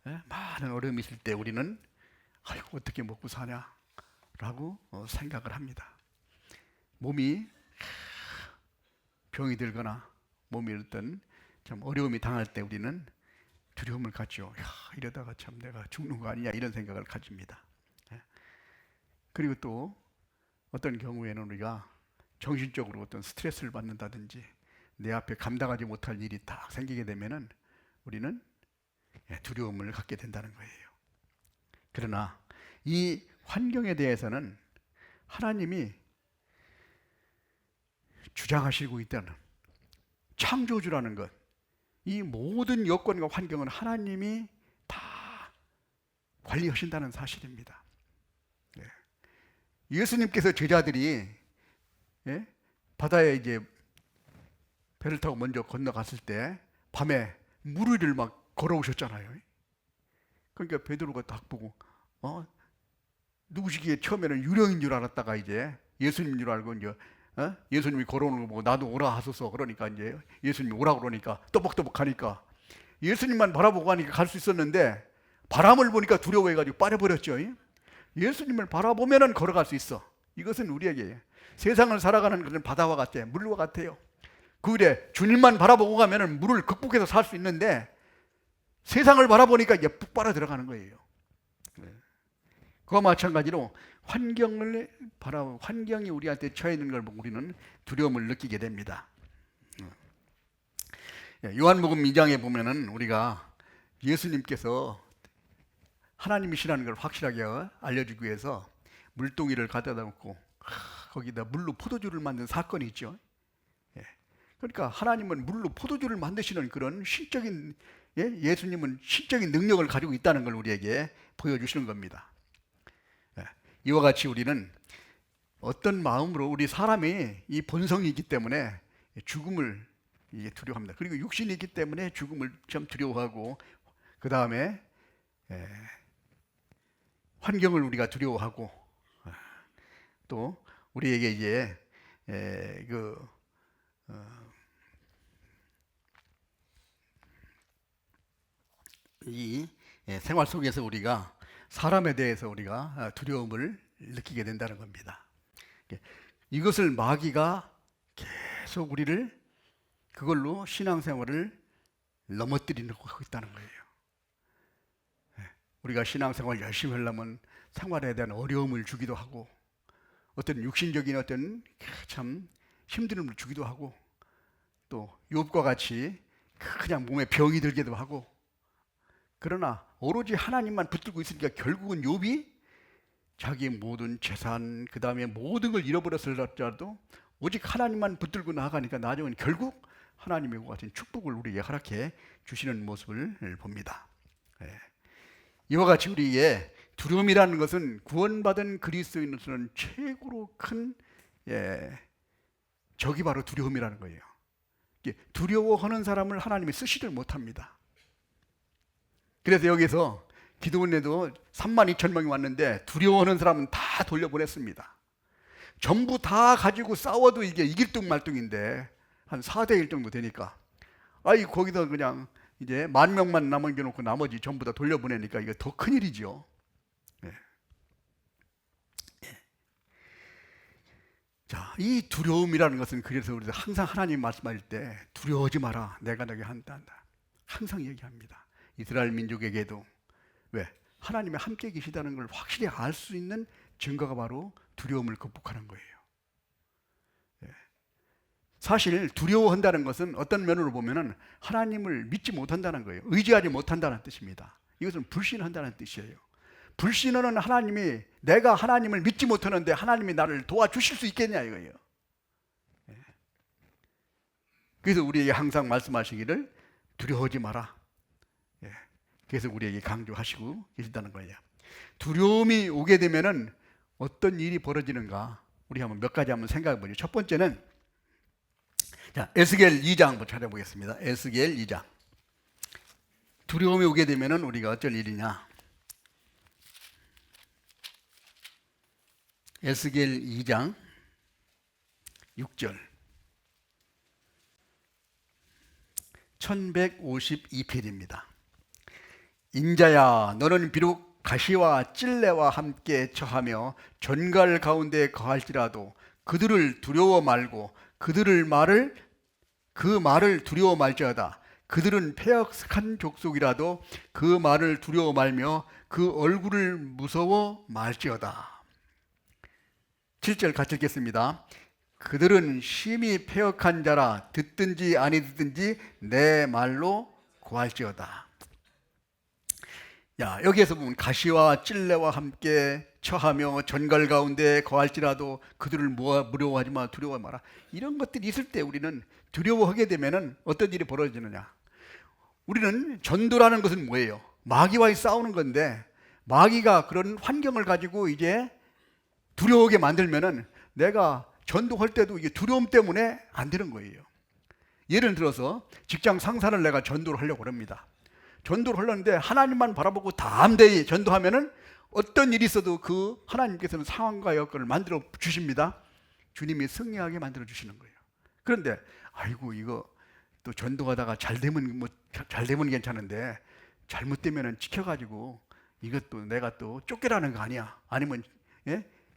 많은 어려움이 있을 때 우리는 아이고 어떻게 먹고 사냐라고 생각을 합니다. 몸이 병이 들거나 몸이 어떤 참 어려움이 당할 때 우리는 두려움을 갖죠. 이러다가 참 내가 죽는 거 아니냐 이런 생각을 가집니다. 그리고 또 어떤 경우에는 우리가 정신적으로 어떤 스트레스를 받는다든지 내 앞에 감당하지 못할 일이 딱 생기게 되면은 우리는 두려움을 갖게 된다는 거예요. 그러나 이 환경에 대해서는 하나님이 주장하시고 있다는, 창조주라는 것, 이 모든 여건과 환경은 하나님이 다 관리하신다는 사실입니다. 예수님께서 제자들이 바다에 이제 배를 타고 먼저 건너갔을 때 밤에 물 위를 막 걸어오셨잖아요. 그러니까 베드로가 딱 보고 누구시기에 처음에는 유령인 줄 알았다가 이제 예수님인 줄 알고 이제 예수님이 걸어오는 거 보고 나도 오라 하소서 그러니까 이제 예수님이 오라 그러니까 또박또박 가니까 예수님만 바라보고 가니까 갈 수 있었는데 바람을 보니까 두려워해가지고 빠져버렸죠. 예수님을 바라보면은 걸어갈 수 있어. 이것은 우리에게 세상을 살아가는 그런 바다와 같아, 물과 같아요. 그 일에 주님만 바라보고 가면은 물을 극복해서 살 수 있는데 세상을 바라보니까 이제 푹 빨아 들어가는 거예요. 그와 마찬가지로 환경이 우리한테 처해 있는 걸 보고 우리는 두려움을 느끼게 됩니다. 요한복음 2장에 보면은 우리가 예수님께서 하나님이시라는 걸 확실하게 알려주기 위해서 물동이를 가져다 놓고 거기다 물로 포도주를 만든 사건이 있죠. 그러니까 하나님은 물로 포도주를 만드시는 그런 신적인, 예수님은 신적인 능력을 가지고 있다는 걸 우리에게 보여주시는 겁니다. 이와 같이 우리는 어떤 마음으로 우리 사람이 이 본성이 있기 때문에 죽음을 두려워합니다. 그리고 육신이 있기 때문에 죽음을 참 두려워하고 그 다음에 환경을 우리가 두려워하고 또 우리에게 이제 이 생활 속에서 우리가 사람에 대해서 우리가 두려움을 느끼게 된다는 겁니다. 이것을 마귀가 계속 우리를 그걸로 신앙생활을 넘어뜨리려고 하고 있다는 거예요. 우리가 신앙생활 열심히 하려면 생활에 대한 어려움을 주기도 하고 어떤 육신적인 어떤 참 힘듦을 주기도 하고 또 욥과 같이 그냥 몸에 병이 들기도 하고 그러나 오로지 하나님만 붙들고 있으니까 결국은 욥이 자기의 모든 재산 그 다음에 모든 걸 잃어버렸을지라도 오직 하나님만 붙들고 나아가니까 나중에는 결국 하나님의 같은 축복을 우리에게 허락해 주시는 모습을 봅니다. 이와 같이 우리의 두려움이라는 것은 구원받은 그리스도인으로서는 최고로 큰 적이 바로 두려움이라는 거예요. 두려워하는 사람을 하나님이 쓰지를 못합니다. 그래서 여기서 기도원에도 32,000명이 왔는데 두려워하는 사람은 다 돌려보냈습니다. 전부 다 가지고 싸워도 이게 이길 둥 말둥인데 한 4대1 정도 되니까 거기서 그냥 이제 10,000명만 남겨놓고 나머지 전부 다 돌려보내니까 이게 더 큰일이죠. 자, 이 두려움이라는 것은 그래서 우리가 항상 하나님 말씀하실 때 두려워하지 마라, 내가 너에게 한다 항상 얘기합니다. 이스라엘 민족에게도 왜? 하나님이 함께 계시다는 걸 확실히 알 수 있는 증거가 바로 두려움을 극복하는 거예요. 사실 두려워한다는 것은 어떤 면으로 보면은 하나님을 믿지 못한다는 거예요. 의지하지 못한다는 뜻입니다. 이것은 불신한다는 뜻이에요. 불신은 하나님이 내가 하나님을 믿지 못하는데 하나님이 나를 도와주실 수 있겠냐 이거예요. 그래서 우리에게 항상 말씀하시기를 두려워하지 마라. 그래서 우리에게 강조하시고 계신다는 거예요. 두려움이 오게 되면은 어떤 일이 벌어지는가 우리 한번 몇 가지 한번 생각해 보죠. 첫 번째는 자, 에스겔 2장 한번 찾아보겠습니다. 에스겔 2장. 두려움이 오게 되면은 우리가 어쩔 일이냐? 에스겔 2장 6절. 1152편입니다. 인자야, 너는 비록 가시와 찔레와 함께 처하며 전갈 가운데 거할지라도 그들을 두려워 말고 그 말을 두려워 말지어다. 그들은 폐역한 족속이라도 그 말을 두려워 말며 그 얼굴을 무서워 말지어다. 7절 같이 읽겠습니다. 그들은 심히 폐역한 자라 듣든지 아니 듣든지 내 말로 고할지어다. 여기에서 보면 가시와 찔레와 함께 처하며 전갈 가운데 거할지라도 그들을 무려워하지 마, 두려워 마라. 이런 것들이 있을 때 우리는 두려워하게 되면은 어떤 일이 벌어지느냐? 우리는 전도라는 것은 뭐예요? 마귀와의 싸우는 건데 마귀가 그런 환경을 가지고 이제 두려워하게 만들면은 내가 전도할 때도 이게 두려움 때문에 안 되는 거예요. 예를 들어서 직장 상사를 내가 전도를 하려고 합니다. 전도를 하려는데 하나님만 바라보고 담대히 전도하면은 어떤 일이 있어도 그 하나님께서는 상황과 여건을 만들어 주십니다. 주님이 승리하게 만들어 주시는 거예요. 그런데 아이고 이거 또 전도하다가 잘 되면 괜찮은데 잘못되면은 지켜가지고 이것도 내가 또 쫓겨나는 거 아니야? 아니면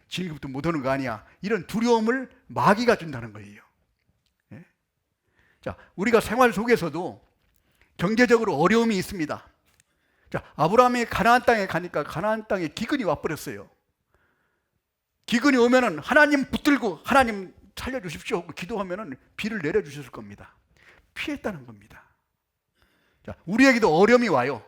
진급도 못 오는 거 아니야? 이런 두려움을 마귀가 준다는 거예요. 예? 자, 우리가 생활 속에서도 경제적으로 어려움이 있습니다. 자, 아브라함이 가나안 땅에 가니까 가나안 땅에 기근이 와버렸어요. 기근이 오면은 하나님 붙들고 하나님 살려주십시오 하고 기도하면은 비를 내려주셨을 겁니다. 피했다는 겁니다. 자, 우리에게도 어려움이 와요.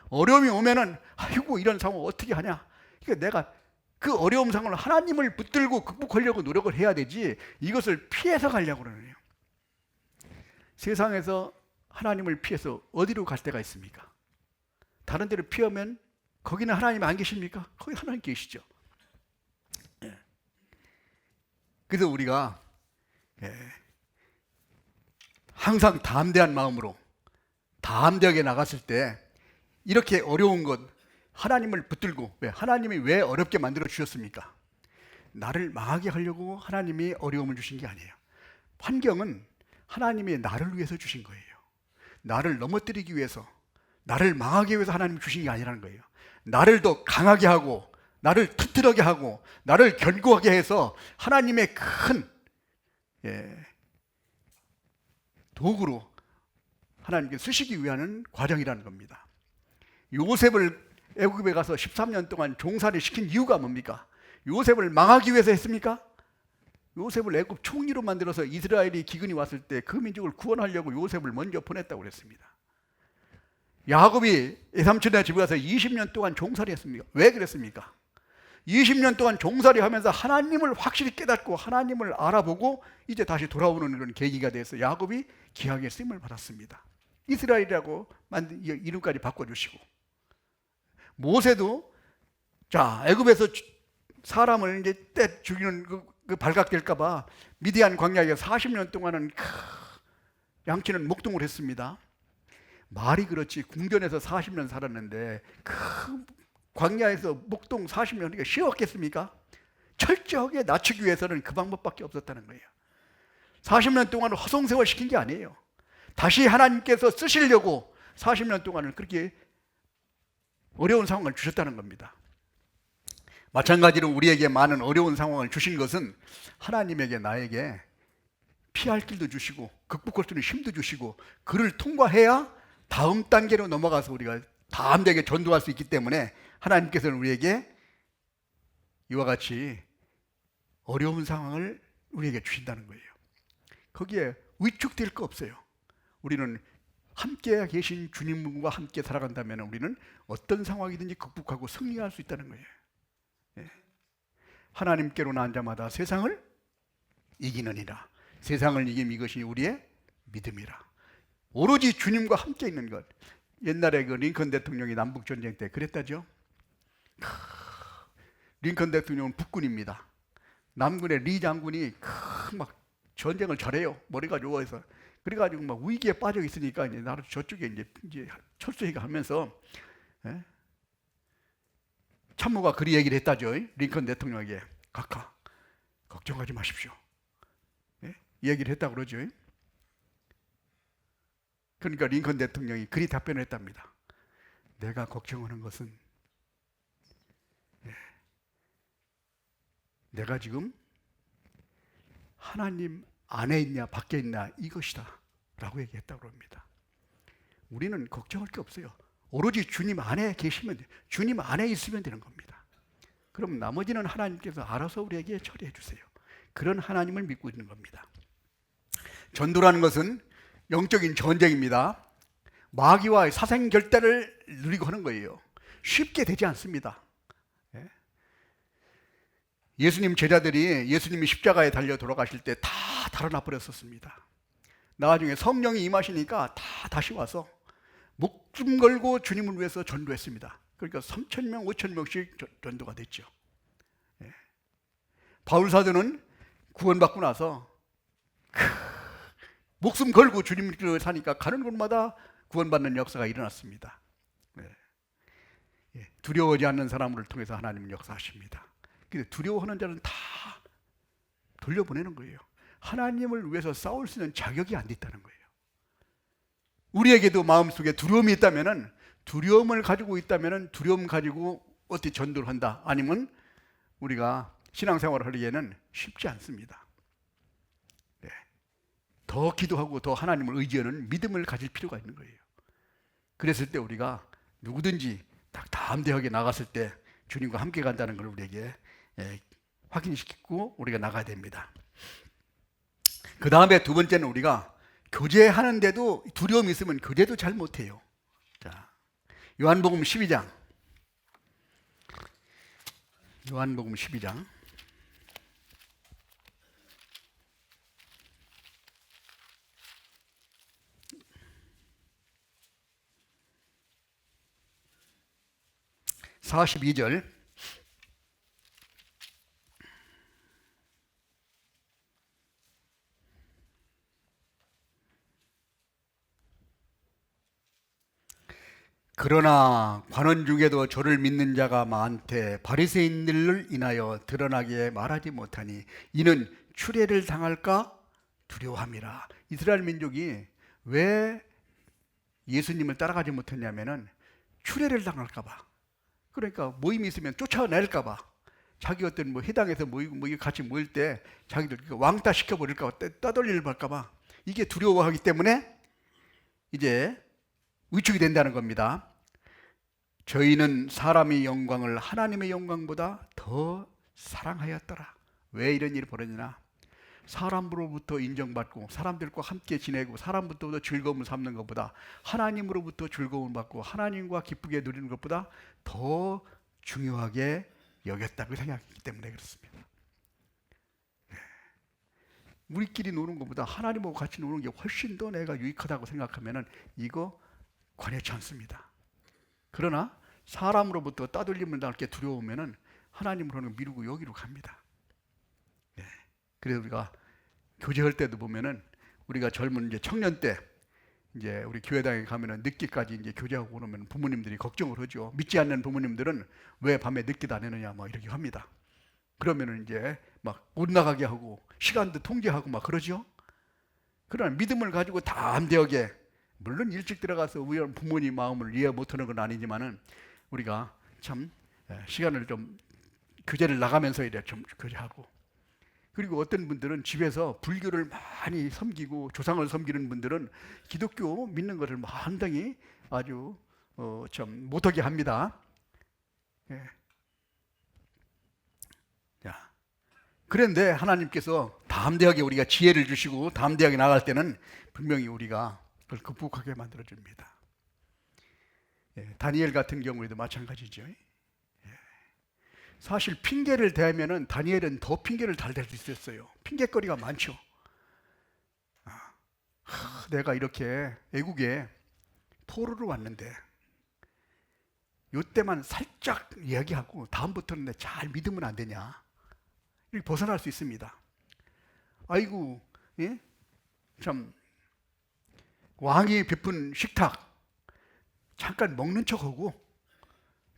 어려움이 오면은 아이고 이런 상황 어떻게 하냐? 그러니까 내가 그 어려움 상황을 하나님을 붙들고 극복하려고 노력을 해야 되지 이것을 피해서 가려고 그러네요. 세상에서 하나님을 피해서 어디로 갈 때가 있습니까? 다른 데로 피하면 거기는 하나님 안 계십니까? 거기 하나님 계시죠. 그래서 우리가 항상 담대한 마음으로 담대하게 나갔을 때 이렇게 어려운 것 하나님을 붙들고 하나님이 왜 어렵게 만들어 주셨습니까? 나를 망하게 하려고 하나님이 어려움을 주신 게 아니에요. 환경은 하나님이 나를 위해서 주신 거예요. 나를 넘어뜨리기 위해서, 나를 망하기 위해서 하나님이 주신 게 아니라는 거예요. 나를 더 강하게 하고 나를 튼튼하게 하고 나를 견고하게 해서 하나님의 큰 도구로 하나님께 쓰시기 위한 과정이라는 겁니다. 요셉을 애굽에 가서 13년 동안 종살이 시킨 이유가 뭡니까? 요셉을 망하기 위해서 했습니까? 요셉을 애굽 총리로 만들어서 이스라엘이 기근이 왔을 때 그 민족을 구원하려고 요셉을 먼저 보냈다고 그랬습니다. 야곱이 외삼촌의 집에 가서 20년 동안 종살이 했습니까? 왜 그랬습니까? 20년 동안 종살이 하면서 하나님을 확실히 깨닫고 하나님을 알아보고 이제 다시 돌아오는 그런 계기가 돼서 야곱이 귀하게 쓰임을 받았습니다. 이스라엘이라고 만든 이름까지 바꿔주시고, 모세도 자 애굽에서 사람을 이제 때 죽이는 그 발각될까봐 미디안 광야에 40년 동안은 양치는 목동을 했습니다. 말이 그렇지 궁전에서 40년 살았는데 그 광야에서 목동 40년 그러니까 쉬웠겠습니까? 철저하게 낮추기 위해서는 그 방법밖에 없었다는 거예요. 40년 동안은 허송세월 시킨 게 아니에요. 다시 하나님께서 쓰시려고 40년 동안은 그렇게 어려운 상황을 주셨다는 겁니다. 마찬가지로 우리에게 많은 어려운 상황을 주신 것은 하나님에게 나에게 피할 길도 주시고 극복할 수 있는 힘도 주시고 그를 통과해야 다음 단계로 넘어가서 우리가 담대하게 전도할 수 있기 때문에 하나님께서는 우리에게 이와 같이 어려운 상황을 우리에게 주신다는 거예요. 거기에 위축될 거 없어요. 우리는 함께 계신 주님과 함께 살아간다면 우리는 어떤 상황이든지 극복하고 승리할 수 있다는 거예요. 하나님께로 난 자마다 세상을 이기느니라. 세상을 이김 이것이 우리의 믿음이라. 오로지 주님과 함께 있는 것. 옛날에 그 링컨 대통령이 남북전쟁 때 그랬다죠. 링컨 대통령은 북군입니다. 남군의 리 장군이 막 전쟁을 잘해요. 머리가 좋아해서. 그래가지고 막 위기에 빠져 있으니까 이제 나를 저쪽에 이제 철수해가 하면서 참모가 그리 얘기를 했다죠. 링컨 대통령에게 각하 걱정하지 마십시오. 이 얘기를 했다고 그러죠. 그러니까 링컨 대통령이 그리 답변을 했답니다. 내가 걱정하는 것은 내가 지금 하나님 안에 있냐 밖에 있냐 이것이다 라고 얘기했다고 합니다. 우리는 걱정할 게 없어요. 오로지 주님 안에 계시면 돼요. 주님 안에 있으면 되는 겁니다. 그럼 나머지는 하나님께서 알아서 우리에게 처리해 주세요. 그런 하나님을 믿고 있는 겁니다. 전도라는 것은 영적인 전쟁입니다. 마귀와의 사생결대를 누리고 하는 거예요. 쉽게 되지 않습니다. 예수님 제자들이 예수님이 십자가에 달려 돌아가실 때 다 달아나 버렸었습니다. 나중에 성령이 임하시니까 다 다시 와서 목숨 걸고 주님을 위해서 전도했습니다. 그러니까 3,000명, 5,000명씩 전도가 됐죠. 바울 사도는 구원받고 나서 목숨 걸고 주님을 사니까 가는 곳마다 구원받는 역사가 일어났습니다. 네. 두려워하지 않는 사람을 통해서 하나님은 역사하십니다. 근데 두려워하는 자는 다 돌려보내는 거예요. 하나님을 위해서 싸울 수 있는 자격이 안 됐다는 거예요. 우리에게도 마음속에 두려움이 있다면은, 두려움을 가지고 있다면은 두려움 가지고 어떻게 전도를 한다, 아니면 우리가 신앙생활을 하기에는 쉽지 않습니다. 네. 더 기도하고 더 하나님을 의지하는 믿음을 가질 필요가 있는 거예요. 그랬을 때 우리가 누구든지 딱 담대하게 나갔을 때 주님과 함께 간다는 걸 우리에게 확인시키고 우리가 나가야 됩니다. 그 다음에 두 번째는 우리가 교제하는데도 두려움이 있으면 교제도 잘 못해요. 자, 요한복음 12장. 요한복음 12장. (42절) 그러나 관원 중에도 저를 믿는 자가 많되 바리새인들을 인하여 드러나게 말하지 못하니 이는 추례를 당할까 두려워함이라. 이스라엘 민족이 왜 예수님을 따라가지 못했냐면은 추례를 당할까 봐. 그러니까 모임이 있으면 쫓아낼까 봐. 자기 어떤 뭐 회당에서 모이고 뭐 같이 모일 때 자기들 왕따 시켜버릴까 봐, 떠돌리를 할까 봐. 이게 두려워하기 때문에 이제 위축이 된다는 겁니다. 저희는 사람의 영광을 하나님의 영광보다 더 사랑하였더라. 왜 이런 일이 벌어지나? 사람으로부터 인정받고 사람들과 함께 지내고 사람부터 즐거움을 삼는 것보다 하나님으로부터 즐거움을 받고 하나님과 기쁘게 누리는 것보다 더 중요하게 여겼다고 생각했기 때문에 그렇습니다. 우리끼리 노는 것보다 하나님하고 같이 노는 게 훨씬 더 내가 유익하다고 생각하면 이거 관여치 않습니다. 그러나 사람으로부터 따돌림을 당할 게 두려우면 하나님으로는 미루고 여기로 갑니다. 네. 그래서 우리가 교제할 때도 보면은 우리가 젊은 이제 청년 때 이제 우리 교회당에 가면은 늦게까지 이제 교제하고 그러면 부모님들이 걱정을 하죠. 믿지 않는 부모님들은 왜 밤에 늦게 다니느냐 막 이렇게 합니다. 그러면은 이제 막 못 나가게 하고 시간도 통제하고 막 그러죠. 그러나 믿음을 가지고 담대하게, 물론 일찍 들어가서 부모님 마음을 이해 못하는 건 아니지만은 우리가 참 시간을 좀 교제를 나가면서 이래 좀 교제하고, 그리고 어떤 분들은 집에서 불교를 많이 섬기고 조상을 섬기는 분들은 기독교 믿는 것을 상당히 아주 좀 못하게 합니다. 예. 자, 그런데 하나님께서 담대하게 우리가 지혜를 주시고 담대하게 나갈 때는 분명히 우리가 그걸 극복하게 만들어줍니다. 예, 다니엘 같은 경우에도 마찬가지죠. 예. 사실 핑계를 대면은 다니엘은 더 핑계를 잘 댈 수 있었어요. 핑계거리가 많죠. 내가 이렇게 애국에 포로로 왔는데 이때만 살짝 이야기하고 다음부터는 잘 믿으면 안 되냐, 이렇게 벗어날 수 있습니다. 아이고, 예? 참 왕이 베푼 식탁 잠깐 먹는 척하고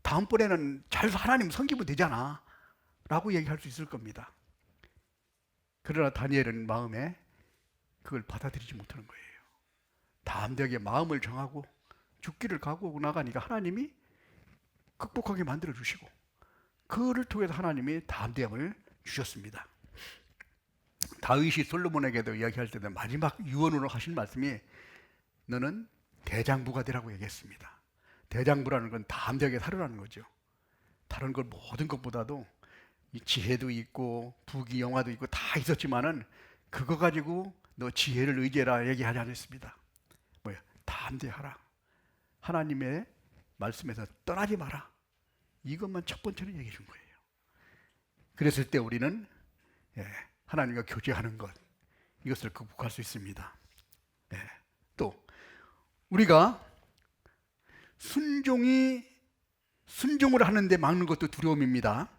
다음번에는 잘 하나님 섬기면 되잖아 라고 얘기할 수 있을 겁니다. 그러나 다니엘은 마음에 그걸 받아들이지 못하는 거예요. 담대하게 마음을 정하고 죽기를 각오하고 나가니까 하나님이 극복하게 만들어 주시고 그를 통해서 하나님이 담대함을 주셨습니다. 다윗이 솔로몬에게도 이야기할 때는 마지막 유언으로 하신 말씀이 너는 대장부가 되라고 얘기했습니다. 대장부라는 건 담대하게 살으라는 거죠. 다른 걸 모든 것보다도 이 지혜도 있고 부귀 영화도 있고 다 있었지만은 그거 가지고 너 지혜를 의지해라 얘기하지 않았습니다. 뭐야? 담대하라. 하나님의 말씀에서 떠나지 마라. 이것만 첫 번째로 얘기해 준 거예요. 그랬을 때 우리는 하나님과 교제하는 것, 이것을 극복할 수 있습니다. 또 우리가 순종을 하는데 막는 것도 두려움입니다.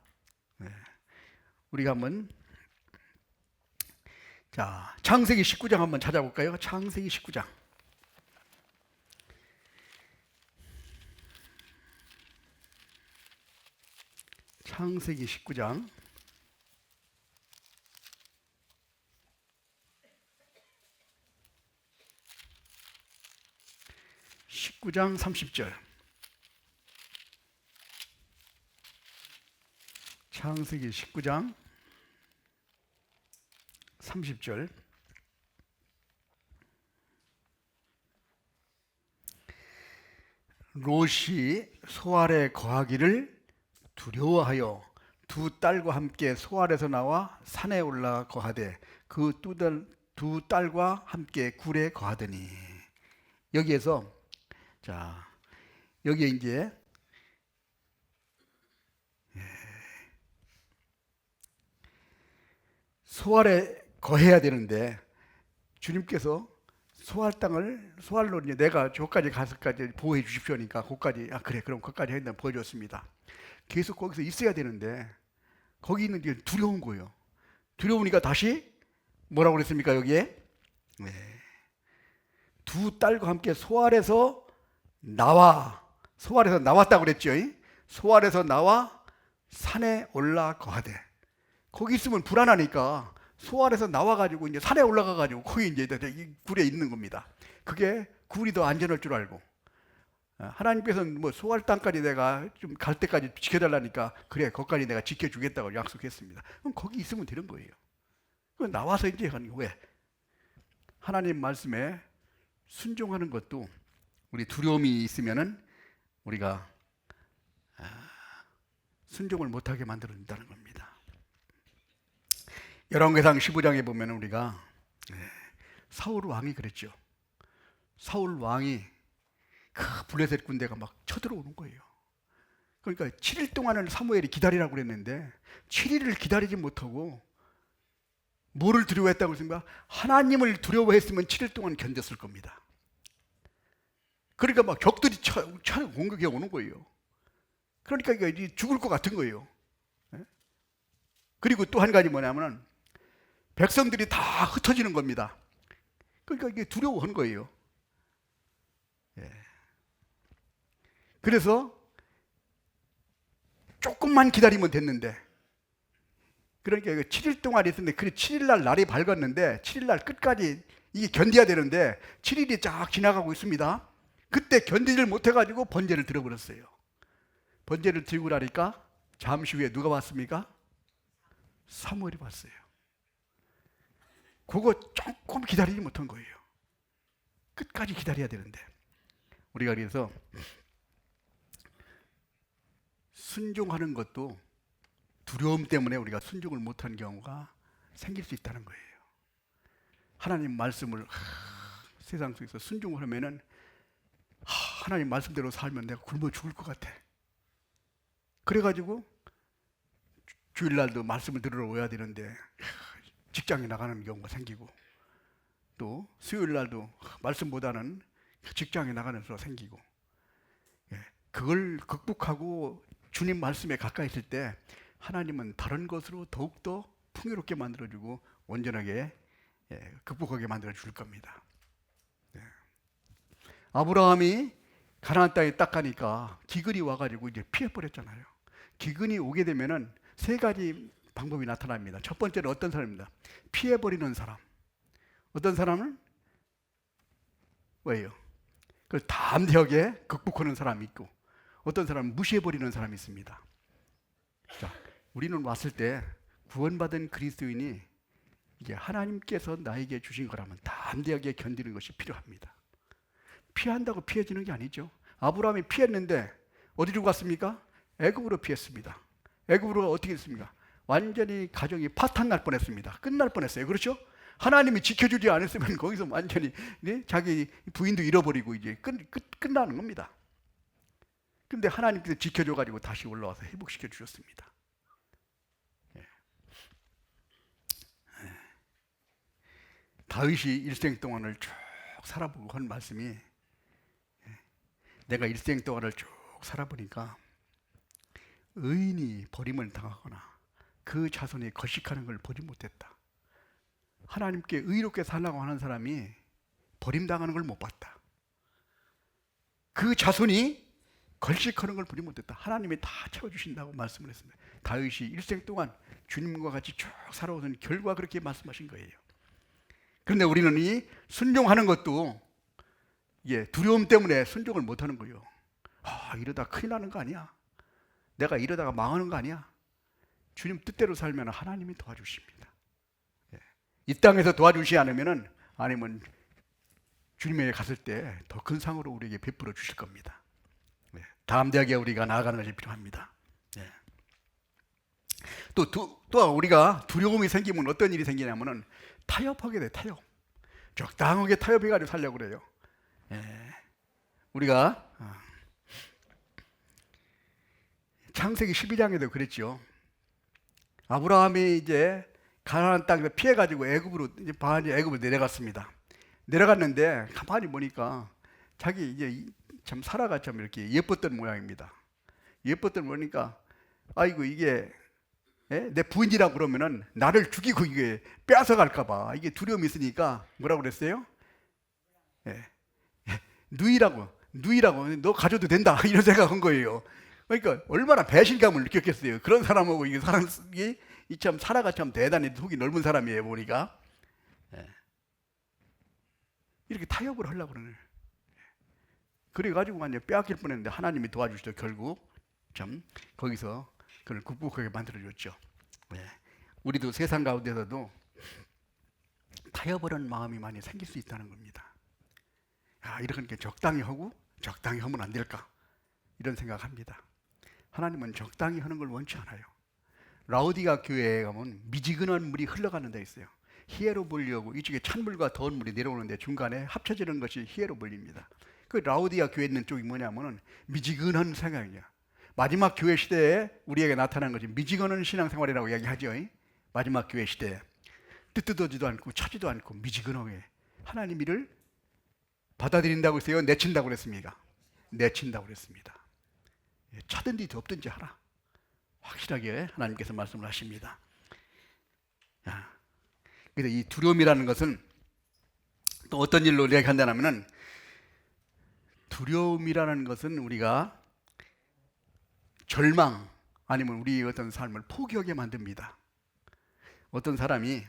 우리가 한번 자, 창세기 19장 한번 찾아볼까요? 창세기 19장. 창세기 19장. 19장 30절. 창세기 19장 30절. 롯이 소알에 거하기를 두려워하여 두 딸과 함께 소알에서 나와 산에 올라 거하되 그 두 딸과 함께 굴에 거하더니. 여기에서 자, 여기에 이제 소알에 거해야 되는데 주님께서 소알 땅을 소알로 이제 내가 저까지 가서까지 보호해 주십시오니까 거기까지 그래 그럼 거기까지 했다 보여줬습니다. 계속 거기서 있어야 되는데 거기 있는 게 두려운 거예요. 두려우니까 다시 뭐라고 그랬습니까 여기에? 네. 두 딸과 함께 소알에서 나왔다고 그랬죠. 소알에서 나와 산에 올라 거하되. 거기 있으면 불안하니까 소알에서 나와가지고 이제 산에 올라가가지고 거기 이제 굴에 있는 겁니다. 그게 굴이 더 안전할 줄 알고. 하나님께서는 뭐 소알 땅까지 내가 좀 갈 때까지 지켜달라니까 그래 거기까지 내가 지켜주겠다고 약속했습니다. 그럼 거기 있으면 되는 거예요. 그럼 나와서 이제 하는 거 왜? 하나님 말씀에 순종하는 것도 우리 두려움이 있으면은 우리가 순종을 못하게 만들어준다는 겁니다. 열왕기상 15장에 보면 우리가 사울 왕이 그랬죠. 사울 왕이 그 블레셋 군대가 막 쳐들어오는 거예요. 그러니까 7일 동안을 사무엘이 기다리라고 그랬는데 7일을 기다리지 못하고 뭐를 두려워했다고 했습니까? 하나님을 두려워했으면 7일 동안 견뎠을 겁니다. 그러니까 막 적들이 공격해 오는 거예요. 그러니까 이게 죽을 것 같은 거예요. 그리고 또 한 가지 뭐냐면은 백성들이 다 흩어지는 겁니다. 그러니까 이게 두려워하는 거예요. 그래서 조금만 기다리면 됐는데, 그러니까 7일 동안 있었는데, 그 7일날 날이 밝았는데 7일날 끝까지 이게 견뎌야 되는데 7일이 쫙 지나가고 있습니다. 그때 견디질 못해가지고 번제를 들어버렸어요. 번제를 들고 나니까 잠시 후에 누가 왔습니까? 사무엘이 왔어요. 그거 조금 기다리지 못한 거예요. 끝까지 기다려야 되는데. 우리가 그래서 순종하는 것도 두려움 때문에 우리가 순종을 못하는 경우가 생길 수 있다는 거예요. 하나님 말씀을 세상 속에서 순종을 하면은 하나님 말씀대로 살면 내가 굶어 죽을 것 같아. 그래가지고 주일날도 말씀을 들으러 오야 되는데 직장에 나가는 경우가 생기고, 또 수요일날도 말씀보다는 직장에 나가는 수가 생기고, 그걸 극복하고 주님 말씀에 가까이 있을 때 하나님은 다른 것으로 더욱더 풍요롭게 만들어주고 온전하게 극복하게 만들어줄 겁니다. 아브라함이 가나안 땅에 딱 가니까 기근이 와가지고 이제 피해버렸잖아요. 기근이 오게 되면은 세 가지 방법이 나타납니다. 첫 번째는 어떤 사람입니다. 피해버리는 사람. 어떤 사람은 왜요? 그걸 담대하게 극복하는 사람이 있고, 어떤 사람은 무시해버리는 사람이 있습니다. 자, 우리는 왔을 때 구원받은 그리스도인이 이게 하나님께서 나에게 주신 거라면 담대하게 견디는 것이 필요합니다. 피한다고 피해지는 게 아니죠. 아브라함이 피했는데 어디로 갔습니까? 애굽으로 피했습니다. 애굽으로 어떻게 했습니까? 완전히 가정이 파탄 날 뻔했습니다. 끝날 뻔했어요. 그렇죠? 하나님이 지켜주지 않았으면 거기서 완전히 자기 부인도 잃어버리고 이제 끝나는 겁니다. 근데 하나님께서 지켜줘가지고 다시 올라와서 회복시켜 주셨습니다. 다윗이 일생 동안을 쭉 살아보고 한 말씀이, 내가 일생 동안을 쭉 살아보니까 의인이 버림을 당하거나 그 자손이 거식하는 걸 보지 못했다. 하나님께 의롭게 살라고 하는 사람이 버림당하는 걸 못 봤다. 그 자손이 걸식하는 걸 보지 못했다. 하나님이 다 채워주신다고 말씀을 했습니다. 다윗이 일생 동안 주님과 같이 쭉 살아오던 결과 그렇게 말씀하신 거예요. 그런데 우리는 이 순종하는 것도 두려움 때문에 순종을 못하는 거예요. 이러다 큰일 나는 거 아니야? 내가 이러다가 망하는 거 아니야? 주님 뜻대로 살면 하나님이 도와주십니다. 이 땅에서 도와주시지 않으면 아니면 주님에게 갔을 때 더 큰 상으로 우리에게 베풀어 주실 겁니다. 다음 대학에 우리가 나아가는 것이 필요합니다. 또 우리가 두려움이 생기면 어떤 일이 생기냐면은 타협하게 돼. 타협. 적당하게 타협해가지고 살려고 그래요. 우리가 창세기 12장에도 그랬죠. 아브라함이 이제 가나안 땅에서 피해가지고 애굽으로 내려갔습니다. 내려갔는데 가만히 보니까 자기 이제 참 사라가 참 이렇게 예뻤던 모양입니다. 예뻤던 보니까 아이고 이게 내 부인이라고 그러면은 나를 죽이고 이게 빼앗아갈까봐 이게 두려움이 있으니까 뭐라고 그랬어요? 누이라고 너 가져도 된다 이런 생각한 거예요. 그러니까 얼마나 배신감을 느꼈겠어요. 그런 사람하고 이게 사람이 참 사라가 참 대단히 속이 넓은 사람이에요. 보니까 이렇게 타협을 하려고 그러네. 그래가지고 완전 빼앗길 뻔했는데 하나님이 도와주시죠. 결국 참 거기서 그걸 극복하게 만들어줬죠. 우리도 세상 가운데서도 타협하는 마음이 많이 생길 수 있다는 겁니다. 이렇게 적당히 하고 적당히 하면 안 될까 이런 생각합니다. 하나님은 적당히 하는 걸 원치 않아요. 라오디가 교회에 가면 미지근한 물이 흘러가는 데 있어요. 히에로볼리오고 이쪽에 찬물과 더운 물이 내려오는데 중간에 합쳐지는 것이 히에로볼리입니다. 그 라오디아 교회 있는 쪽이 뭐냐면은 미지근한 생각이야. 마지막 교회 시대에 우리에게 나타난 것이 미지근한 신앙생활이라고 이야기하죠. 마지막 교회 시대에 뜨뜻하지도 않고 차지도 않고 미지근하게 하나님 일을 받아들인다고 했어요? 내친다고 그랬습니까? 내친다고 그랬습니다. 차든지 덥든지 하라. 확실하게 하나님께서 말씀을 하십니다. 그래서 이 두려움이라는 것은 또 어떤 일로 이야기한다면은 두려움이라는 것은 우리가 절망 아니면 우리의 어떤 삶을 포기하게 만듭니다. 어떤 사람이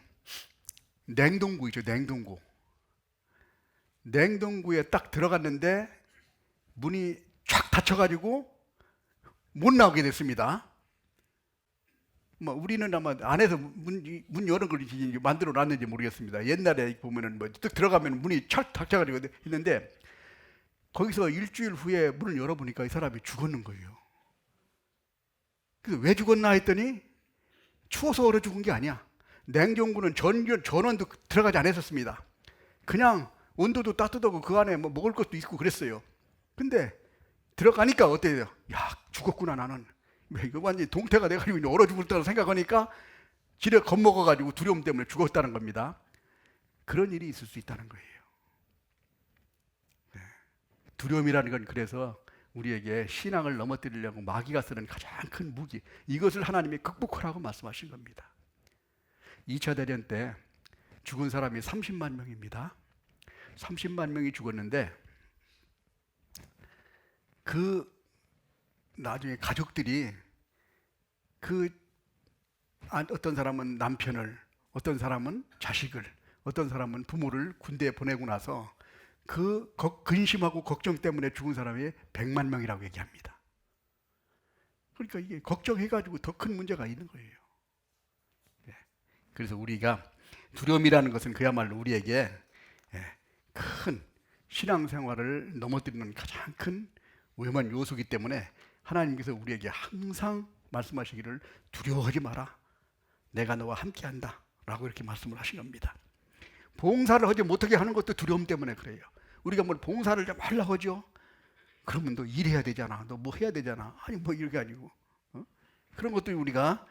냉동구 있죠. 냉동구에 딱 들어갔는데 문이 쫙 닫혀가지고 못 나오게 됐습니다. 우리는 아마 안에서 문 여는 걸 만들어 놨는지 모르겠습니다. 옛날에 보면은 딱 들어가면 문이 쫙 닫혀가지고 있는데 거기서 일주일 후에 문을 열어보니까 이 사람이 죽었는 거예요. 그래서 왜 죽었나 했더니 추워서 얼어 죽은 게 아니야. 냉동구는 전원도 들어가지 않았었습니다. 그냥 온도도 따뜻하고 그 안에 먹을 것도 있고 그랬어요. 근데 들어가니까 어때요? 죽었구나 나는. 이거 완전히 동태가 돼가지고 얼어 죽었다고 생각하니까 지레 겁먹어가지고 두려움 때문에 죽었다는 겁니다. 그런 일이 있을 수 있다는 거예요. 두려움이라는 건 그래서 우리에게 신앙을 넘어뜨리려고 마귀가 쓰는 가장 큰 무기, 이것을 하나님이 극복하라고 말씀하신 겁니다. 2차 대전 때 죽은 사람이 30만 명입니다. 30만 명이 죽었는데 그 나중에 가족들이 어떤 사람은 남편을, 어떤 사람은 자식을, 어떤 사람은 부모를 군대에 보내고 나서 그 근심하고 걱정 때문에 죽은 사람이 100만 명이라고 얘기합니다. 그러니까 이게 걱정해가지고 더 큰 문제가 있는 거예요. 그래서 우리가 두려움이라는 것은 그야말로 우리에게 큰 신앙생활을 넘어뜨리는 가장 큰 위험한 요소이기 때문에 하나님께서 우리에게 항상 말씀하시기를 두려워하지 마라. 내가 너와 함께한다. 라고 이렇게 말씀을 하신 겁니다. 봉사를 하지 못하게 하는 것도 두려움 때문에 그래요. 우리가 뭘 봉사를 좀 하려고 하죠. 그러면 너 일해야 되잖아. 너 뭐 해야 되잖아. 아니 이렇게 아니고 그런 것도 우리가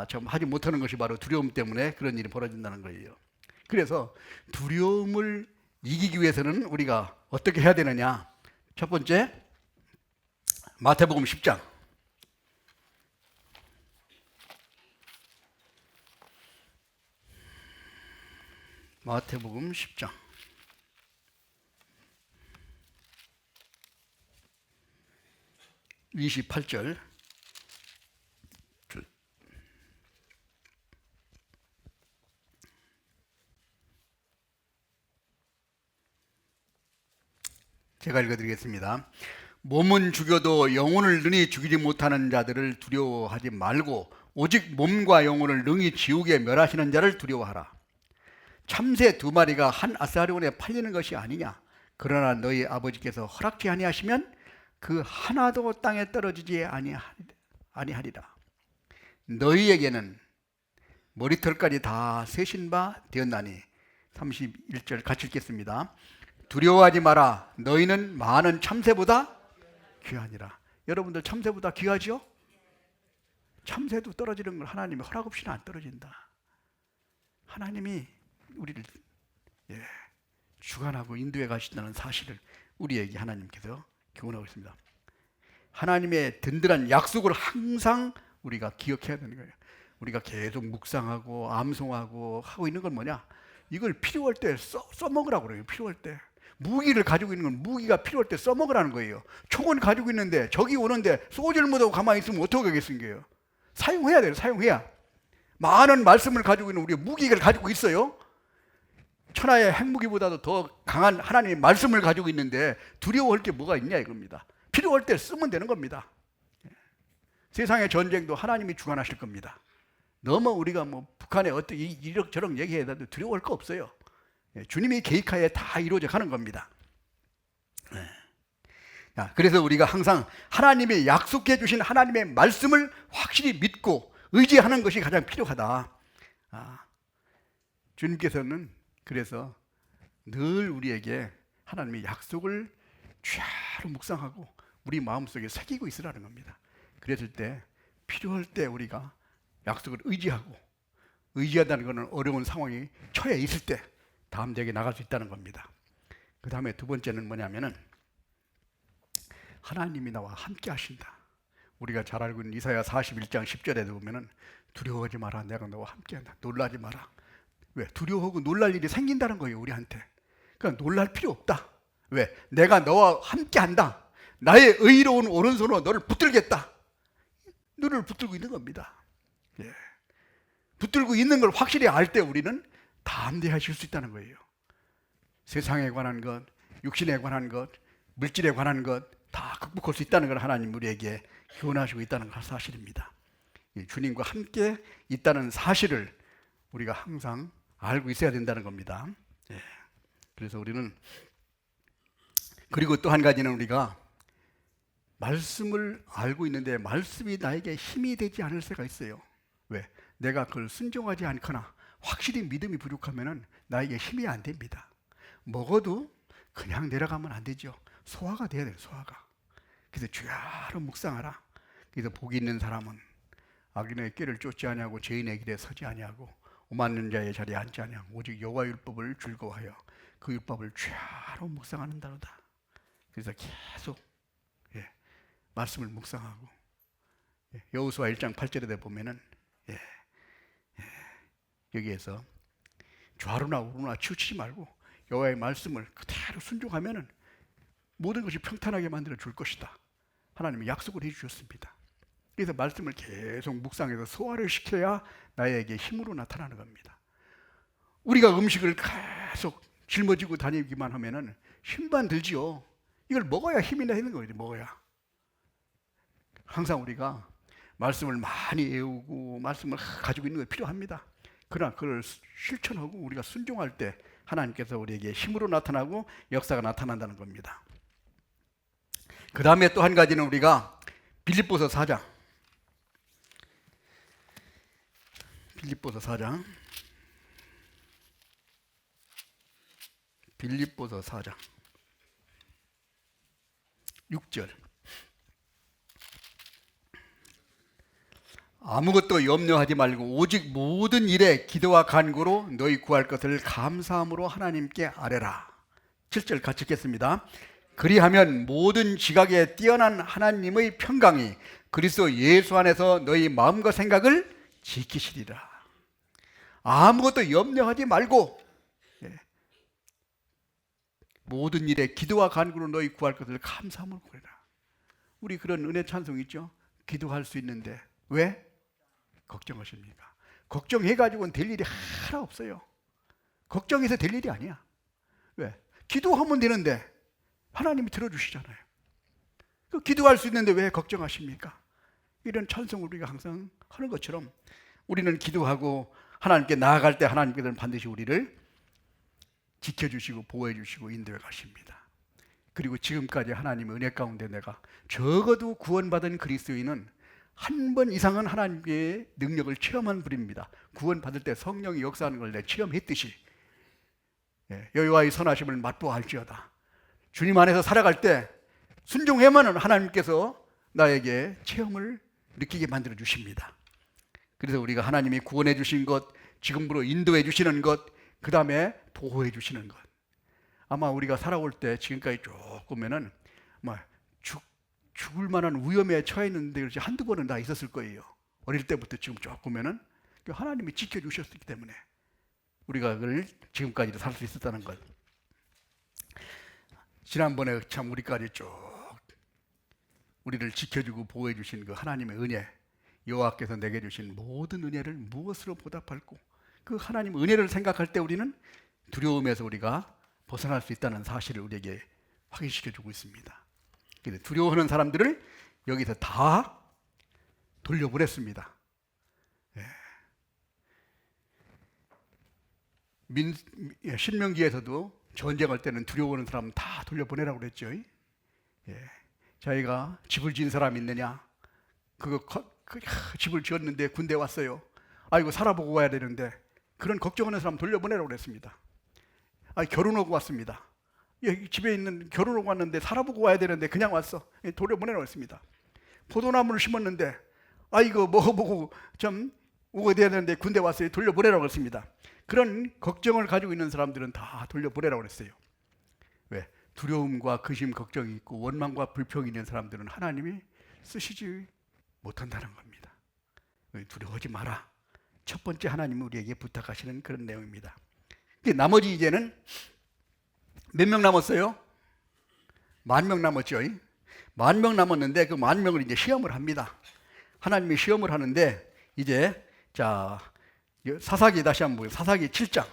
좀 하지 못하는 것이 바로 두려움 때문에 그런 일이 벌어진다는 거예요. 그래서 두려움을 이기기 위해서는 우리가 어떻게 해야 되느냐. 첫 번째, 마태복음 10장. 마태복음 10장 28절. 제가 읽어드리겠습니다. 몸은 죽여도 영혼을 능히 죽이지 못하는 자들을 두려워하지 말고 오직 몸과 영혼을 능히 지옥에 멸하시는 자를 두려워하라. 참새 2마리가 한 아사리온에 팔리는 것이 아니냐. 그러나 너희 아버지께서 허락지 아니하시면 그 하나도 땅에 떨어지지 아니하리라. 너희에게는 머리털까지 다 세신 바 되었나니. 31절 같이 읽겠습니다. 두려워하지 마라. 너희는 많은 참새보다 귀하니라. 여러분들 참새보다 귀하죠? 참새도 떨어지는 걸 하나님이 허락 없이는 안 떨어진다. 하나님이 우리를 주관하고 인도해 가신다는 사실을 우리에게 하나님께서 교훈하고 있습니다. 하나님의 든든한 약속을 항상 우리가 기억해야 되는 거예요. 우리가 계속 묵상하고 암송하고 하고 있는 건 뭐냐? 이걸 필요할 때 써먹으라고 그래요. 필요할 때. 무기를 가지고 있는 건 무기가 필요할 때 써먹으라는 거예요. 총은 가지고 있는데 적이 오는데 소지를 못하고 가만히 있으면 어떻게 하겠습니까? 사용해야 돼요. 사용해야. 많은 말씀을 가지고 있는 우리 무기를 가지고 있어요. 천하의 핵무기보다도 더 강한 하나님의 말씀을 가지고 있는데 두려워할 게 뭐가 있냐 이겁니다. 필요할 때 쓰면 되는 겁니다. 세상의 전쟁도 하나님이 주관하실 겁니다. 너무 우리가 뭐 북한에 어떻게 이럭저럭 얘기해야 돼도 두려워할 거 없어요. 주님이 계획하에 다 이루어져 가는 겁니다. 그래서 우리가 항상 하나님이 약속해 주신 하나님의 말씀을 확실히 믿고 의지하는 것이 가장 필요하다. 주님께서는 그래서 늘 우리에게 하나님의 약속을 쫙 묵상하고 우리 마음속에 새기고 있으라는 겁니다. 그랬을 때 필요할 때 우리가 약속을 의지하다는 것은 어려운 상황이 처해 있을 때 다음 대에 나갈 수 있다는 겁니다. 그 다음에 두 번째는 뭐냐면은 하나님이 나와 함께 하신다. 우리가 잘 알고 있는 이사야 41장 10절에도 보면은 두려워하지 마라. 내가 너와 함께 한다. 놀라지 마라. 왜? 두려워하고 놀랄 일이 생긴다는 거예요, 우리한테. 그러니까 놀랄 필요 없다. 왜? 내가 너와 함께 한다. 나의 의로운 오른손으로 너를 붙들겠다. 너를 붙들고 있는 겁니다. 붙들고 있는 걸 확실히 알 때 우리는 담대하실 수 있다는 거예요. 세상에 관한 것, 육신에 관한 것, 물질에 관한 것 다 극복할 수 있다는 걸 하나님 우리에게 교훈하시고 있다는 것 사실입니다. 주님과 함께 있다는 사실을 우리가 항상 알고 있어야 된다는 겁니다. 그래서 우리는 그리고 또 한 가지는 우리가 말씀을 알고 있는데 말씀이 나에게 힘이 되지 않을 때가 있어요. 왜? 내가 그걸 순종하지 않거나 확실히 믿음이 부족하면 나에게 힘이 안 됩니다. 먹어도 그냥 내려가면 안 되죠. 소화가 돼야 돼요. 소화가. 그래서 주야로 묵상하라. 그래서 복이 있는 사람은 악인의 꾀를 쫓지 아니하고 죄인의 길에 서지 아니하고 오만는 자의 자리에 앉지 아니하고 오직 여호와 율법을 즐거워하여 그 율법을 주야로 묵상하는다로다. 그래서 계속 말씀을 묵상하고 여호수아 1장 8절에 보면은 여기에서 좌로나 우로나 치우치지 말고 여호와의 말씀을 그대로 순종하면은 모든 것이 평탄하게 만들어 줄 것이다. 하나님이 약속을 해 주셨습니다. 그래서 말씀을 계속 묵상해서 소화를 시켜야 나에게 힘으로 나타나는 겁니다. 우리가 음식을 계속 짊어지고 다니기만 하면은 힘만 들지요. 이걸 먹어야 힘이 나는 거예요. 먹어야. 항상 우리가 말씀을 많이 외우고 말씀을 가지고 있는 게 필요합니다. 그러나 그걸 실천하고 우리가 순종할 때 하나님께서 우리에게 힘으로 나타나고 역사가 나타난다는 겁니다. 그 다음에 또 한 가지는 우리가 빌립보서 4장 빌립보서 4장 6절 아무것도 염려하지 말고 오직 모든 일에 기도와 간구로 너희 구할 것을 감사함으로 하나님께 아뢰라. 7절 같이 읽겠습니다. 그리하면 모든 지각에 뛰어난 하나님의 평강이 그리스도 예수 안에서 너희 마음과 생각을 지키시리라. 아무것도 염려하지 말고 모든 일에 기도와 간구로 너희 구할 것을 감사함으로 구해라. 우리 그런 은혜 찬송 있죠? 기도할 수 있는데 왜? 걱정하십니까? 걱정해가지고는 될 일이 하나 없어요. 걱정해서 될 일이 아니야. 왜? 기도하면 되는데 하나님이 들어주시잖아요. 기도할 수 있는데 왜 걱정하십니까? 이런 찬송을 우리가 항상 하는 것처럼 우리는 기도하고 하나님께 나아갈 때 하나님께서는 반드시 우리를 지켜주시고 보호해주시고 인도해 가십니다. 그리고 지금까지 하나님의 은혜 가운데 내가 적어도 구원받은 그리스도인은 한 번 이상은 하나님의 능력을 체험한 분입니다. 구원받을 때 성령이 역사하는 걸 내가 체험했듯이 여호와의 선하심을 맛보아할지어다. 주님 안에서 살아갈 때 순종해만은 하나님께서 나에게 체험을 느끼게 만들어 주십니다. 그래서 우리가 하나님이 구원해 주신 것, 지금부로 인도해 주시는 것, 그 다음에 보호해 주시는 것. 아마 우리가 살아올 때 지금까지 쭉 보면은 죽을 만한 위험에 처해 있는데 한두 번은 다 있었을 거예요. 어릴 때부터 지금 쭉 보면은 하나님이 지켜주셨기 때문에 우리가 그걸 지금까지도 살 수 있었다는 것. 지난번에 참 우리까지 쭉 우리를 지켜주고 보호해 주신 그 하나님의 은혜, 여호와께서 내게 주신 모든 은혜를 무엇으로 보답할고, 그 하나님 은혜를 생각할 때 우리는 두려움에서 우리가 벗어날 수 있다는 사실을 우리에게 확인시켜 주고 있습니다. 두려워하는 사람들을 여기서 다 돌려보냈습니다. 신명기에서도 전쟁할 때는 두려워하는 사람 다 돌려보내라고 그랬죠. 자기가 집을 지은 사람 있느냐? 집을 지었는데 군대 왔어요. 아이고 살아보고 와야 되는데, 그런 걱정하는 사람 돌려보내라고 그랬습니다. 결혼하고 왔습니다. 집에 있는 결혼하고 왔는데 살아보고 와야 되는데 그냥 왔어. 돌려보내라고 했습니다. 포도나무를 심었는데 이거 먹어보고 좀 오게 돼야 되는데 군대 왔어요. 돌려보내라고 했습니다. 그런 걱정을 가지고 있는 사람들은 다 돌려보내라고 했어요. 왜? 두려움과 근심, 걱정이 있고 원망과 불평이 있는 사람들은 하나님이 쓰시지 못한다는 겁니다. 두려워하지 마라. 첫 번째 하나님이 우리에게 부탁하시는 그런 내용입니다. 나머지 이제는 몇 명 남았어요? 10,000명 남았죠. 10,000명 남았는데 그 10,000명을 이제 시험을 합니다. 하나님이 시험을 하는데 이제 자 사사기 다시 한번 보세요. 사사기 7장.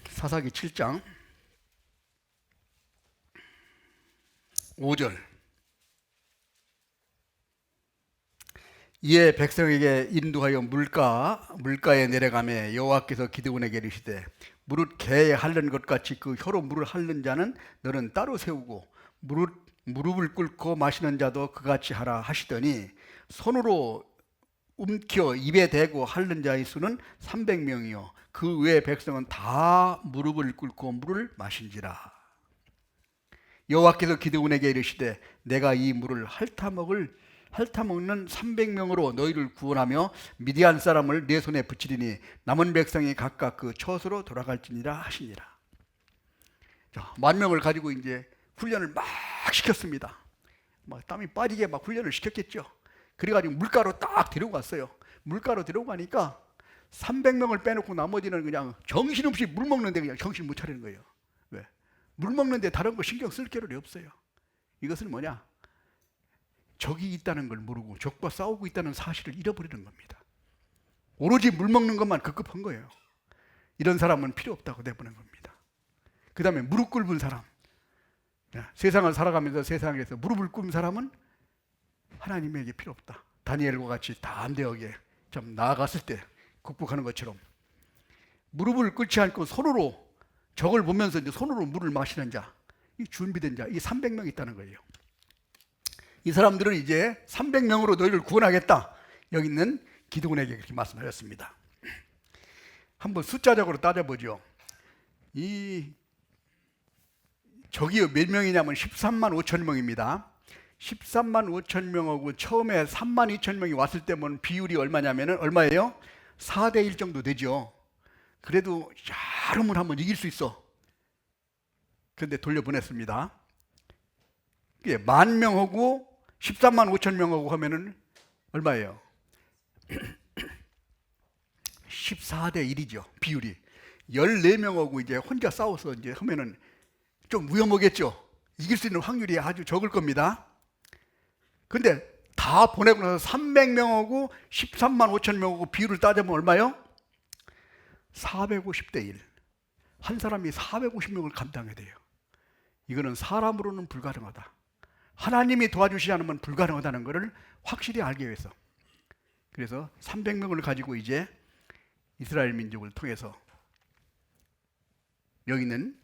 사사기 7장 5절. 이에 백성에게 인도하여 물가에 내려가매 여호와께서 기드온에게 이르시되 무릇 개에 핥는 것 같이 그 혀로 물을 핥는 자는 너는 따로 세우고 무릎을 꿇고 마시는 자도 그같이 하라 하시더니 손으로 움켜 입에 대고 핥는 자의 수는 300명이요 그 외의 백성은 다 무릎을 꿇고 물을 마신지라. 여호와께서 기드온에게 이르시되 내가 이 물을 핥아먹는 300명으로 너희를 구원하며 미디안 사람을 내 손에 붙이리니 남은 백성이 각각 그 처소로 돌아갈지니라 하시니라. 자, 10,000명을 가지고 이제 훈련을 막 시켰습니다. 막 땀이 빠지게 막 훈련을 시켰겠죠. 그래가지고 물가로 딱 데리고 갔어요. 물가로 데리고 가니까 300명을 빼놓고 나머지는 그냥 정신없이 물 먹는데 그냥 정신 못 차리는 거예요. 왜? 물 먹는데 다른 거 신경 쓸 겨를이 없어요. 이것은 뭐냐? 적이 있다는 걸 모르고 적과 싸우고 있다는 사실을 잃어버리는 겁니다. 오로지 물 먹는 것만 급급한 거예요. 이런 사람은 필요 없다고 내보낸 겁니다. 그 다음에 무릎 꿇은 사람, 세상을 살아가면서 세상에서 무릎을 꿇은 사람은 하나님에게 필요 없다. 다니엘과 같이 담대하게 좀 나아갔을 때 극복하는 것처럼 무릎을 꿇지 않고 손으로 적을 보면서 이제 손으로 물을 마시는 자, 이 준비된 자, 이 300명 있다는 거예요. 이 사람들은 이제 300명으로 너희를 구원하겠다. 여기 있는 기드온에게 그렇게 말씀하셨습니다. 한번 숫자적으로 따져보죠. 이 적이 몇 명이냐면 13만 5천 명입니다. 13만 5천 명하고 처음에 3만 2천 명이 왔을 때면 비율이 얼마냐면은 얼마예요? 4대 1 정도 되죠. 그래도 여름을 한번 이길 수 있어. 그런데 돌려보냈습니다. 10,000명하고 13만 5천 명하고 하면은 얼마예요? 14대 1이죠. 비율이. 14명하고 이제 혼자 싸워서 이제 하면은 좀 위험하겠죠. 이길 수 있는 확률이 아주 적을 겁니다. 근데 다 보내고 나서 300명하고 13만 5천 명하고 비율을 따지면 얼마요? 450대 1. 한 사람이 450명을 감당해야 돼요. 이거는 사람으로는 불가능하다. 하나님이 도와주시지 않으면 불가능하다는 것을 확실히 알기 위해서. 그래서 300명을 가지고 이제 이스라엘 민족을 통해서 여기 있는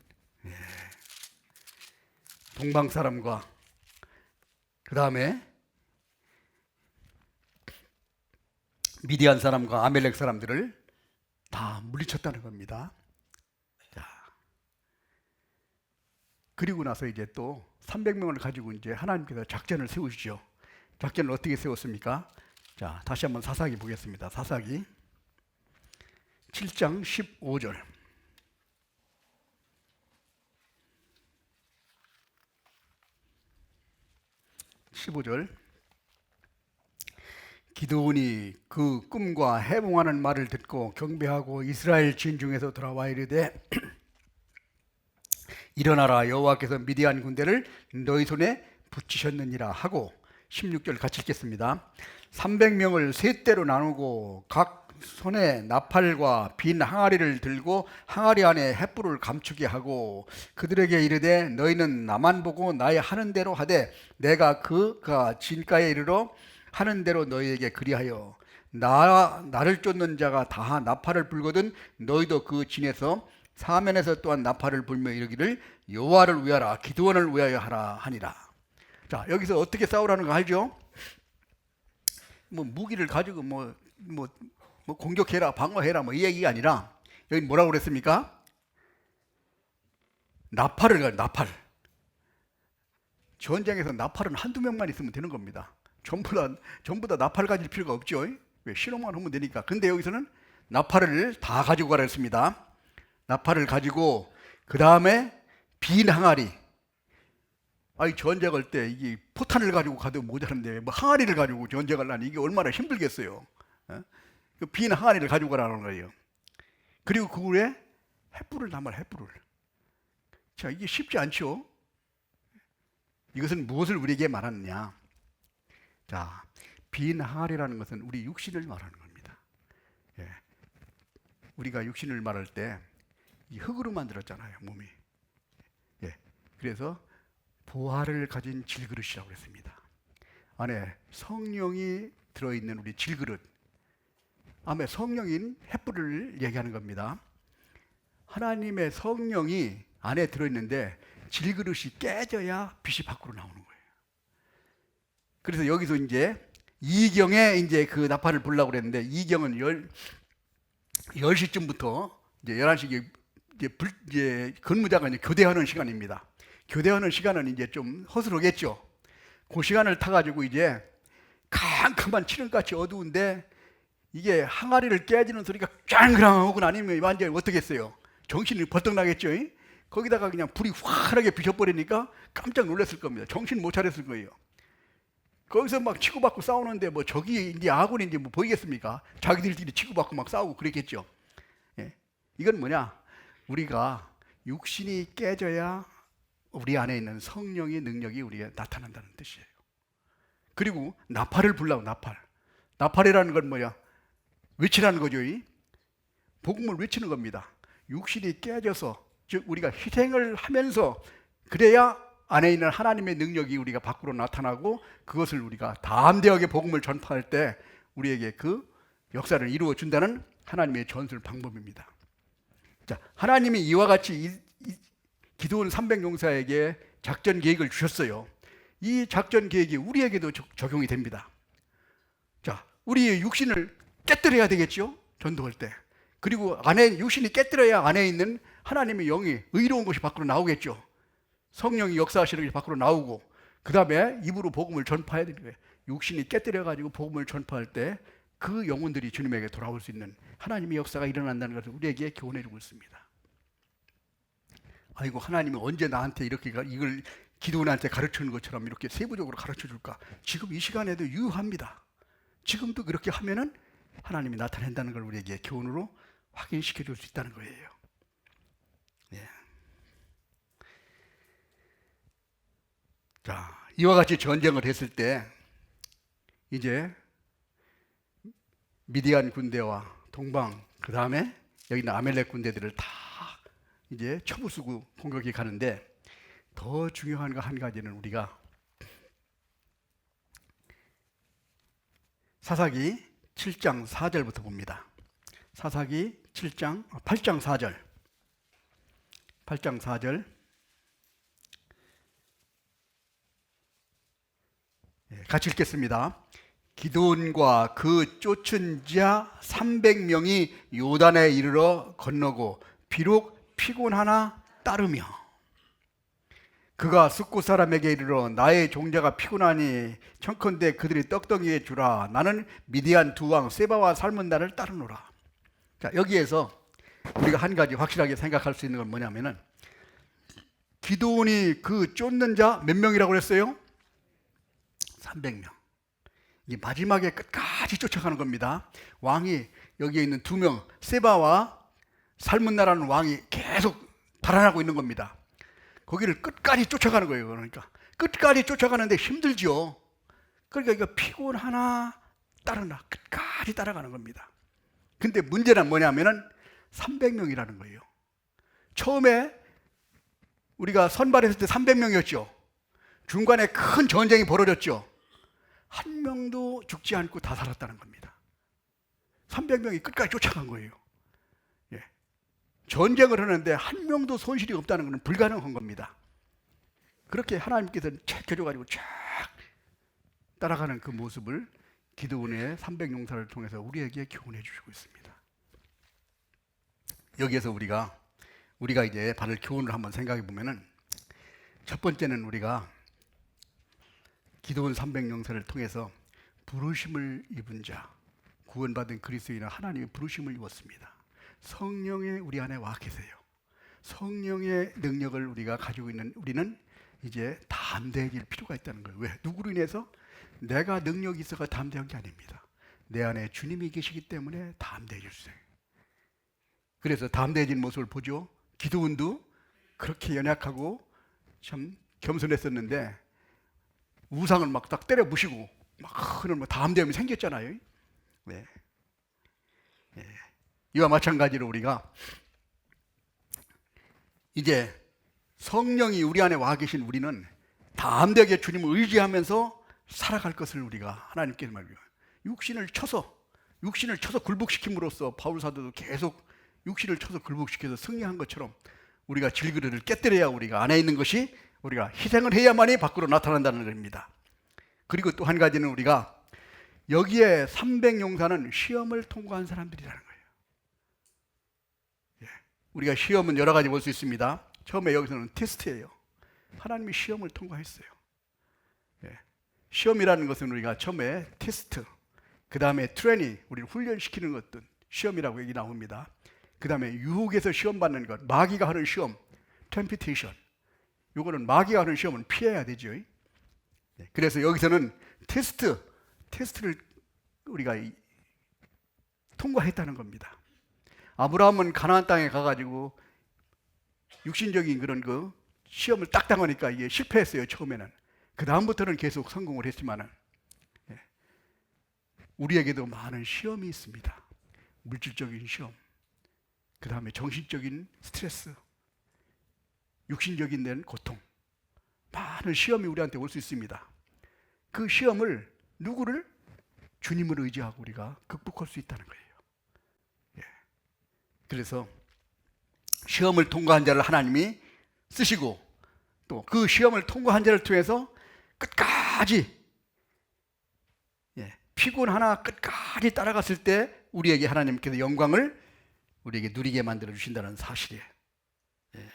동방 사람과 그 다음에 미디안 사람과 아멜렉 사람들을 다 물리쳤다는 겁니다. 자, 그리고 나서 이제 또 300명을 가지고 이제 하나님께서 작전을 세우시죠. 작전을 어떻게 세웠습니까? 자, 다시 한번 사사기 보겠습니다. 사사기 7장 15절. 15절. 기드온이 그 꿈과 해몽하는 말을 듣고 경배하고 이스라엘 진 중에서 돌아와 이르되 일어나라, 여호와께서 미디안 군대를 너희 손에 붙이셨느니라 하고, 16절 같이 읽겠습니다. 300명을 세 대로 나누고 각 손에 나팔과 빈 항아리를 들고 항아리 안에 횃불을 감추게 하고 그들에게 이르되 너희는 나만 보고 나의 하는 대로 하되 내가 그가 진가에 이르러 하는 대로 너희에게 그리하여 나를 쫓는 자가 다 나팔을 불거든 너희도 그 진에서 사면에서 또한 나팔을 불며 이르기를 여호와를 위하라, 기드온을 위하여 하라 하니라. 자, 여기서 어떻게 싸우라는 거 알죠? 뭐 무기를 가지고 뭐 공격해라, 방어해라 뭐 이 얘기가 아니라 여기 뭐라고 그랬습니까? 나팔을 가지고, 나팔. 전쟁에서 나팔은 한두 명만 있으면 되는 겁니다. 전부 다 나팔 가질 필요가 없죠. 왜? 신호만 하면 되니까. 근데 여기서는 나팔을 다 가지고 가라 했습니다. 나팔을 가지고 그 다음에 빈 항아리. 아니, 전쟁할 때 이게 포탄을 가지고 가도 모자란데 뭐 항아리를 가지고 전쟁하려니 이게 얼마나 힘들겠어요. 빈 항아리를 가지고 가라는 거예요. 그리고 그 후에 횃불을 담아라, 횃불을. 자, 이게 쉽지 않죠. 이것은 무엇을 우리에게 말하느냐? 자, 빈 항아리라는 것은 우리 육신을 말하는 겁니다. 예. 우리가 육신을 말할 때 이 흙으로 만들었잖아요, 몸이. 예. 그래서 보화를 가진 질그릇이라고 했습니다. 안에 성령이 들어있는 우리 질그릇, 안에 성령인 횃불을 얘기하는 겁니다. 하나님의 성령이 안에 들어있는데 질그릇이 깨져야 빛이 밖으로 나오는 거예요. 그래서 여기서 이제 이경에 이제 그 나팔을 불라고 그랬는데, 이경은 10시쯤부터 이제 11시 이제 근무자가 이제 교대하는 시간입니다. 교대하는 시간은 이제 좀 허술하겠죠. 그 시간을 타가지고 이제 캄캄한 치름같이 어두운데 이게 항아리를 깨지는 소리가 짱그랑하고 나니면 완전히 어떻겠어요? 정신이 벌떡 나겠죠. 거기다가 그냥 불이 환하게 비춰버리니까 깜짝 놀랐을 겁니다. 정신 못 차렸을 거예요. 거기서 막 치고받고 싸우는데 뭐 적이 이제 아군인지 뭐 보이겠습니까? 자기들끼리 치고받고 막 싸우고 그랬겠죠. 예. 이건 뭐냐? 우리가 육신이 깨져야 우리 안에 있는 성령의 능력이 우리에 나타난다는 뜻이에요. 그리고 나팔을 불라고, 나팔. 나팔이라는 건 뭐야? 외치라는 거죠. 복음을 외치는 겁니다. 육신이 깨져서, 즉 우리가 희생을 하면서 그래야 안에 있는 하나님의 능력이 우리가 밖으로 나타나고 그것을 우리가 담대하게 복음을 전파할 때 우리에게 그 역사를 이루어 준다는 하나님의 전술 방법입니다. 자, 하나님이 이와 같이 기드온 300용사에게 작전 계획을 주셨어요. 이 작전 계획이 우리에게도 적용이 됩니다. 자, 우리의 육신을 깨뜨려야 되겠죠? 전도할 때. 그리고 안에 육신이 깨뜨려야 안에 있는 하나님의 영이 의로운 것이 밖으로 나오겠죠. 성령이 역사하시는 것이 밖으로 나오고, 그 다음에 입으로 복음을 전파해야 되는 거예요. 육신이 깨뜨려가지고 복음을 전파할 때 그 영혼들이 주님에게 돌아올 수 있는 하나님의 역사가 일어난다는 것을 우리에게 교훈해주고 있습니다. 아이고, 하나님이 언제 나한테 이렇게 이걸 기드온한테 가르치는 것처럼 이렇게 세부적으로 가르쳐 줄까? 지금 이 시간에도 유효합니다. 지금도 그렇게 하면은 하나님이 나타낸다는 걸 우리에게 교훈으로 확인시켜 줄 수 있다는 거예요. 예. 자, 이와 같이 전쟁을 했을 때 이제 미디안 군대와 동방, 그 다음에 여기 있는 아멜렉 군대들을 다 이제 쳐부수고 공격해 가는데, 더 중요한 거 한 가지는 우리가 사사기 7장 4절부터 봅니다. 사사기 8장 4절. 8장 4절. 같이 읽겠습니다. 기드온과 그 쫓은 자 300명이 요단에 이르러 건너고 비록 피곤하나 따르며, 그가 숫곳 사람에게 이르러 나의 종자가 피곤하니 청컨대 그들이 떡덩이에 주라. 나는 미디안 두 왕 세바와 살문나를 따르노라. 자, 여기에서 우리가 한 가지 확실하게 생각할 수 있는 건 뭐냐면은, 기드온이 그 쫓는 자 몇 명이라고 그랬어요? 300명. 이게 마지막에 끝까지 쫓아가는 겁니다. 왕이 여기에 있는 두 명, 세바와 살문나라는 왕이 계속 달아나고 있는 겁니다. 거기를 끝까지 쫓아가는 거예요. 그러니까 끝까지 쫓아가는데 힘들죠. 그러니까 이거 피곤하나 따르나 끝까지 따라가는 겁니다. 근데 문제는 뭐냐면은 300명이라는 거예요. 처음에 우리가 선발했을 때 300명이었죠. 중간에 큰 전쟁이 벌어졌죠. 한 명도 죽지 않고 다 살았다는 겁니다. 300명이 끝까지 쫓아간 거예요. 예. 전쟁을 하는데 한 명도 손실이 없다는 것은 불가능한 겁니다. 그렇게 하나님께서 책 켜줘가지고 쫙 따라가는 그 모습을 기드온의 300용사를 통해서 우리에게 교훈해 주시고 있습니다. 여기에서 우리가 이제 받을 교훈을 한번 생각해 보면은, 첫 번째는 우리가 기드온 300용사를 통해서 부르심을 입은 자, 구원받은 그리스도인은 하나님의 부르심을 입었습니다. 성령의 우리 안에 와 계세요. 성령의 능력을 우리가 가지고 있는 우리는 이제 담대해질 필요가 있다는 거예요. 왜? 누구로 인해서? 내가 능력이 있어가 담대한 게 아닙니다. 내 안에 주님이 계시기 때문에 담대해질 수 있어요. 그래서 담대해진 모습을 보죠. 기드온도 그렇게 연약하고 참 겸손했었는데 우상을 막 딱 때려 부시고 막 그런 담대함이 생겼잖아요. 네. 네. 이와 마찬가지로 우리가 이제 성령이 우리 안에 와 계신 우리는 담대하게 주님을 의지하면서 살아갈 것을 우리가 하나님께 말해요. 육신을 쳐서 굴복시킴으로써 바울 사도도 계속 육신을 쳐서 굴복시켜서 승리한 것처럼 우리가 질그릇을 깨뜨려야 우리가 안에 있는 것이 우리가 희생을 해야만이 밖으로 나타난다는 겁니다. 그리고 또 한 가지는 우리가 여기에 300용사는 시험을 통과한 사람들이라는 거예요. 예. 우리가 시험은 여러 가지 볼 수 있습니다. 처음에 여기서는 테스트예요. 하나님이 시험을 통과했어요. 예. 시험이라는 것은 우리가 처음에 테스트, 그 다음에 트레이닝, 우리를 훈련시키는 것도 시험이라고 얘기 나옵니다. 그 다음에 유혹에서 시험 받는 것, 마귀가 하는 시험, 템피테이션. 요거는 마귀가 하는 시험은 피해야 되죠. 그래서 여기서는 테스트를 우리가 통과했다는 겁니다. 아브라함은 가나안 땅에 가가지고 육신적인 그런 그 시험을 딱 당하니까 이게 실패했어요. 처음에는. 그 다음부터는 계속 성공을 했지만은, 우리에게도 많은 시험이 있습니다. 물질적인 시험, 그 다음에 정신적인 스트레스, 육신적인 데는 고통, 많은 시험이 우리한테 올 수 있습니다. 그 시험을 누구를? 주님을 의지하고 우리가 극복할 수 있다는 거예요. 예. 그래서 시험을 통과한 자를 하나님이 쓰시고, 또 그 시험을 통과한 자를 통해서 끝까지 피곤하나 끝까지 따라갔을 때 우리에게 하나님께서 영광을 우리에게 누리게 만들어 주신다는 사실이에요. 예.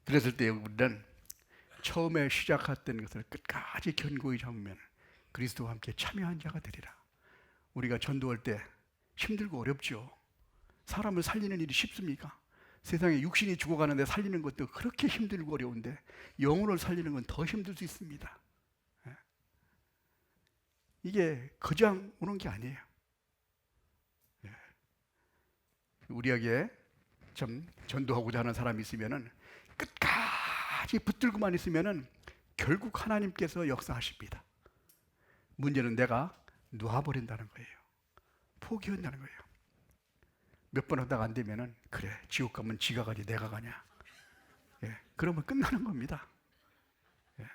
그랬을 때 우리는 처음에 시작했던 것을 끝까지 견고히 잡으면 그리스도와 함께 참여한 자가 되리라. 우리가 전도할 때 힘들고 어렵죠. 사람을 살리는 일이 쉽습니까? 세상에 육신이 죽어가는데 살리는 것도 그렇게 힘들고 어려운데 영혼을 살리는 건 더 힘들 수 있습니다. 이게 그냥 오는 게 아니에요. 예. 우리에게 좀 전도하고자 하는 사람이 있으면은 끝까지 붙들고만 있으면은 결국 하나님께서 역사하십니다. 문제는 내가 놓아버린다는 거예요. 포기한다는 거예요. 몇 번 하다가 안 되면은 그래 지옥 가면 지가 가지 내가 가냐. 예, 그러면 끝나는 겁니다. 예,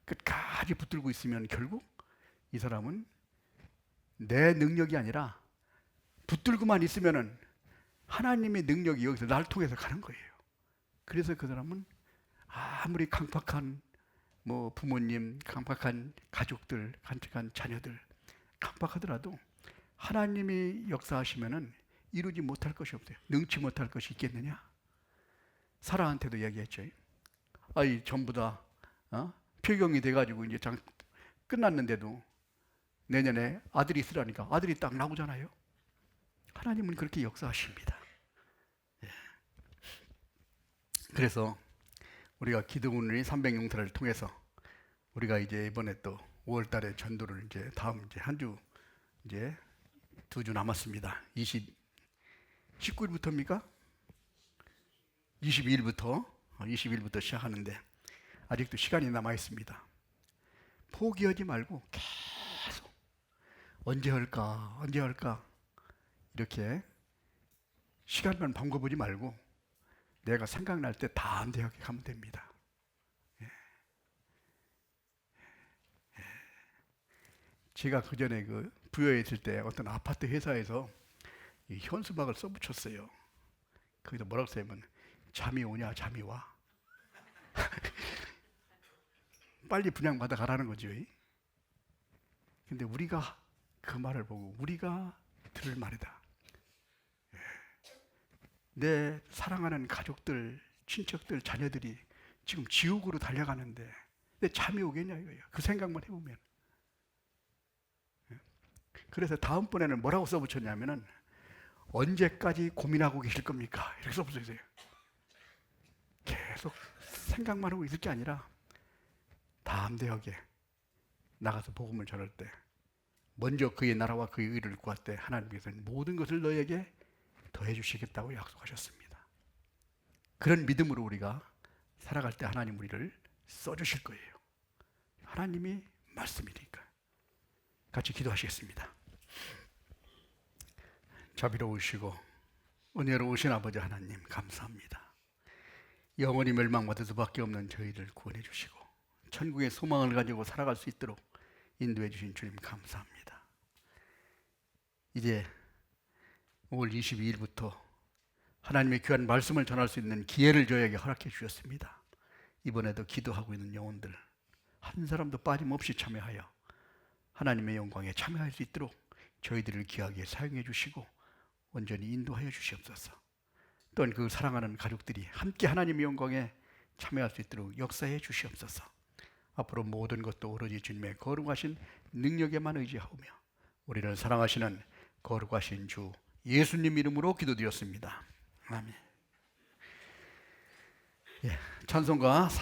끝까지 붙들고 있으면 결국 이 사람은 내 능력이 아니라 붙들고만 있으면은 하나님의 능력이 여기서 날 통해서 가는 거예요. 그래서 그 사람은 아무리 강팍한 뭐 부모님, 강팍한 가족들, 강팍한 자녀들, 강팍하더라도 하나님이 역사하시면은 이루지 못할 것이 없어요. 능치 못할 것이 있겠느냐? 사라한테도 얘기했죠. 아이 전부 다 폐경이 돼가지고 이제 끝났는데도 내년에 아들이 있으라니까 아들이 딱 나오잖아요. 하나님은 그렇게 역사하십니다. 예. 그래서 우리가 기도문의 300용사를 통해서 우리가 이제 이번에 또 5월달에 전도를 이제 다음 이제 한 주 이제 2주 남았습니다. 19일부터입니까? 22일부터 시작하는데 아직도 시간이 남아 있습니다. 포기하지 말고 계속 언제 할까 이렇게 시간만 방궈보지 말고 내가 생각날 때 다음 대학에 가면 됩니다. 제가 그 전에 그 부여에 있을 때 어떤 아파트 회사에서 이 현수막을 써붙였어요. 거기다 뭐라고 써냐면 잠이 오냐 잠이 와. 빨리 분양받아 가라는 거죠. 근데 우리가 그 말을 보고 우리가 들을 말이다. 내 사랑하는 가족들, 친척들, 자녀들이 지금 지옥으로 달려가는데 내 잠이 오겠냐 이거예요. 그 생각만 해보면. 그래서 다음번에는 뭐라고 써붙였냐면은 언제까지 고민하고 계실 겁니까? 이렇게 써붙였어요. 계속 생각만 하고 있을 게 아니라 다음 대역에 나가서 복음을 전할 때 먼저 그의 나라와 그의 의를 구할 때 하나님께서는 모든 것을 너에게 더해 주시겠다고 약속하셨습니다. 그런 믿음으로 우리가 살아갈 때 하나님 우리를 써주실 거예요. 하나님이 말씀이니까. 같이 기도하시겠습니다. 자비로우시고 은혜로우신 아버지 하나님 감사합니다. 영원히 멸망받을 수밖에 없는 저희를 구원해 주시고 천국의 소망을 가지고 살아갈 수 있도록 인도해 주신 주님 감사합니다. 이제 5월 22일부터 하나님의 귀한 말씀을 전할 수 있는 기회를 저에게 허락해 주셨습니다. 이번에도 기도하고 있는 영혼들 한 사람도 빠짐없이 참여하여 하나님의 영광에 참여할 수 있도록 저희들을 귀하게 사용해 주시고 온전히 인도하여 주시옵소서. 또한 그 사랑하는 가족들이 함께 하나님의 영광에 참여할 수 있도록 역사해 주시옵소서. 앞으로 모든 것도 오로지 주님의 거룩하신 능력에만 의지하오며 우리를 사랑하시는 거룩하신 주 예수님 이름으로 기도드렸습니다. 아멘. 찬송가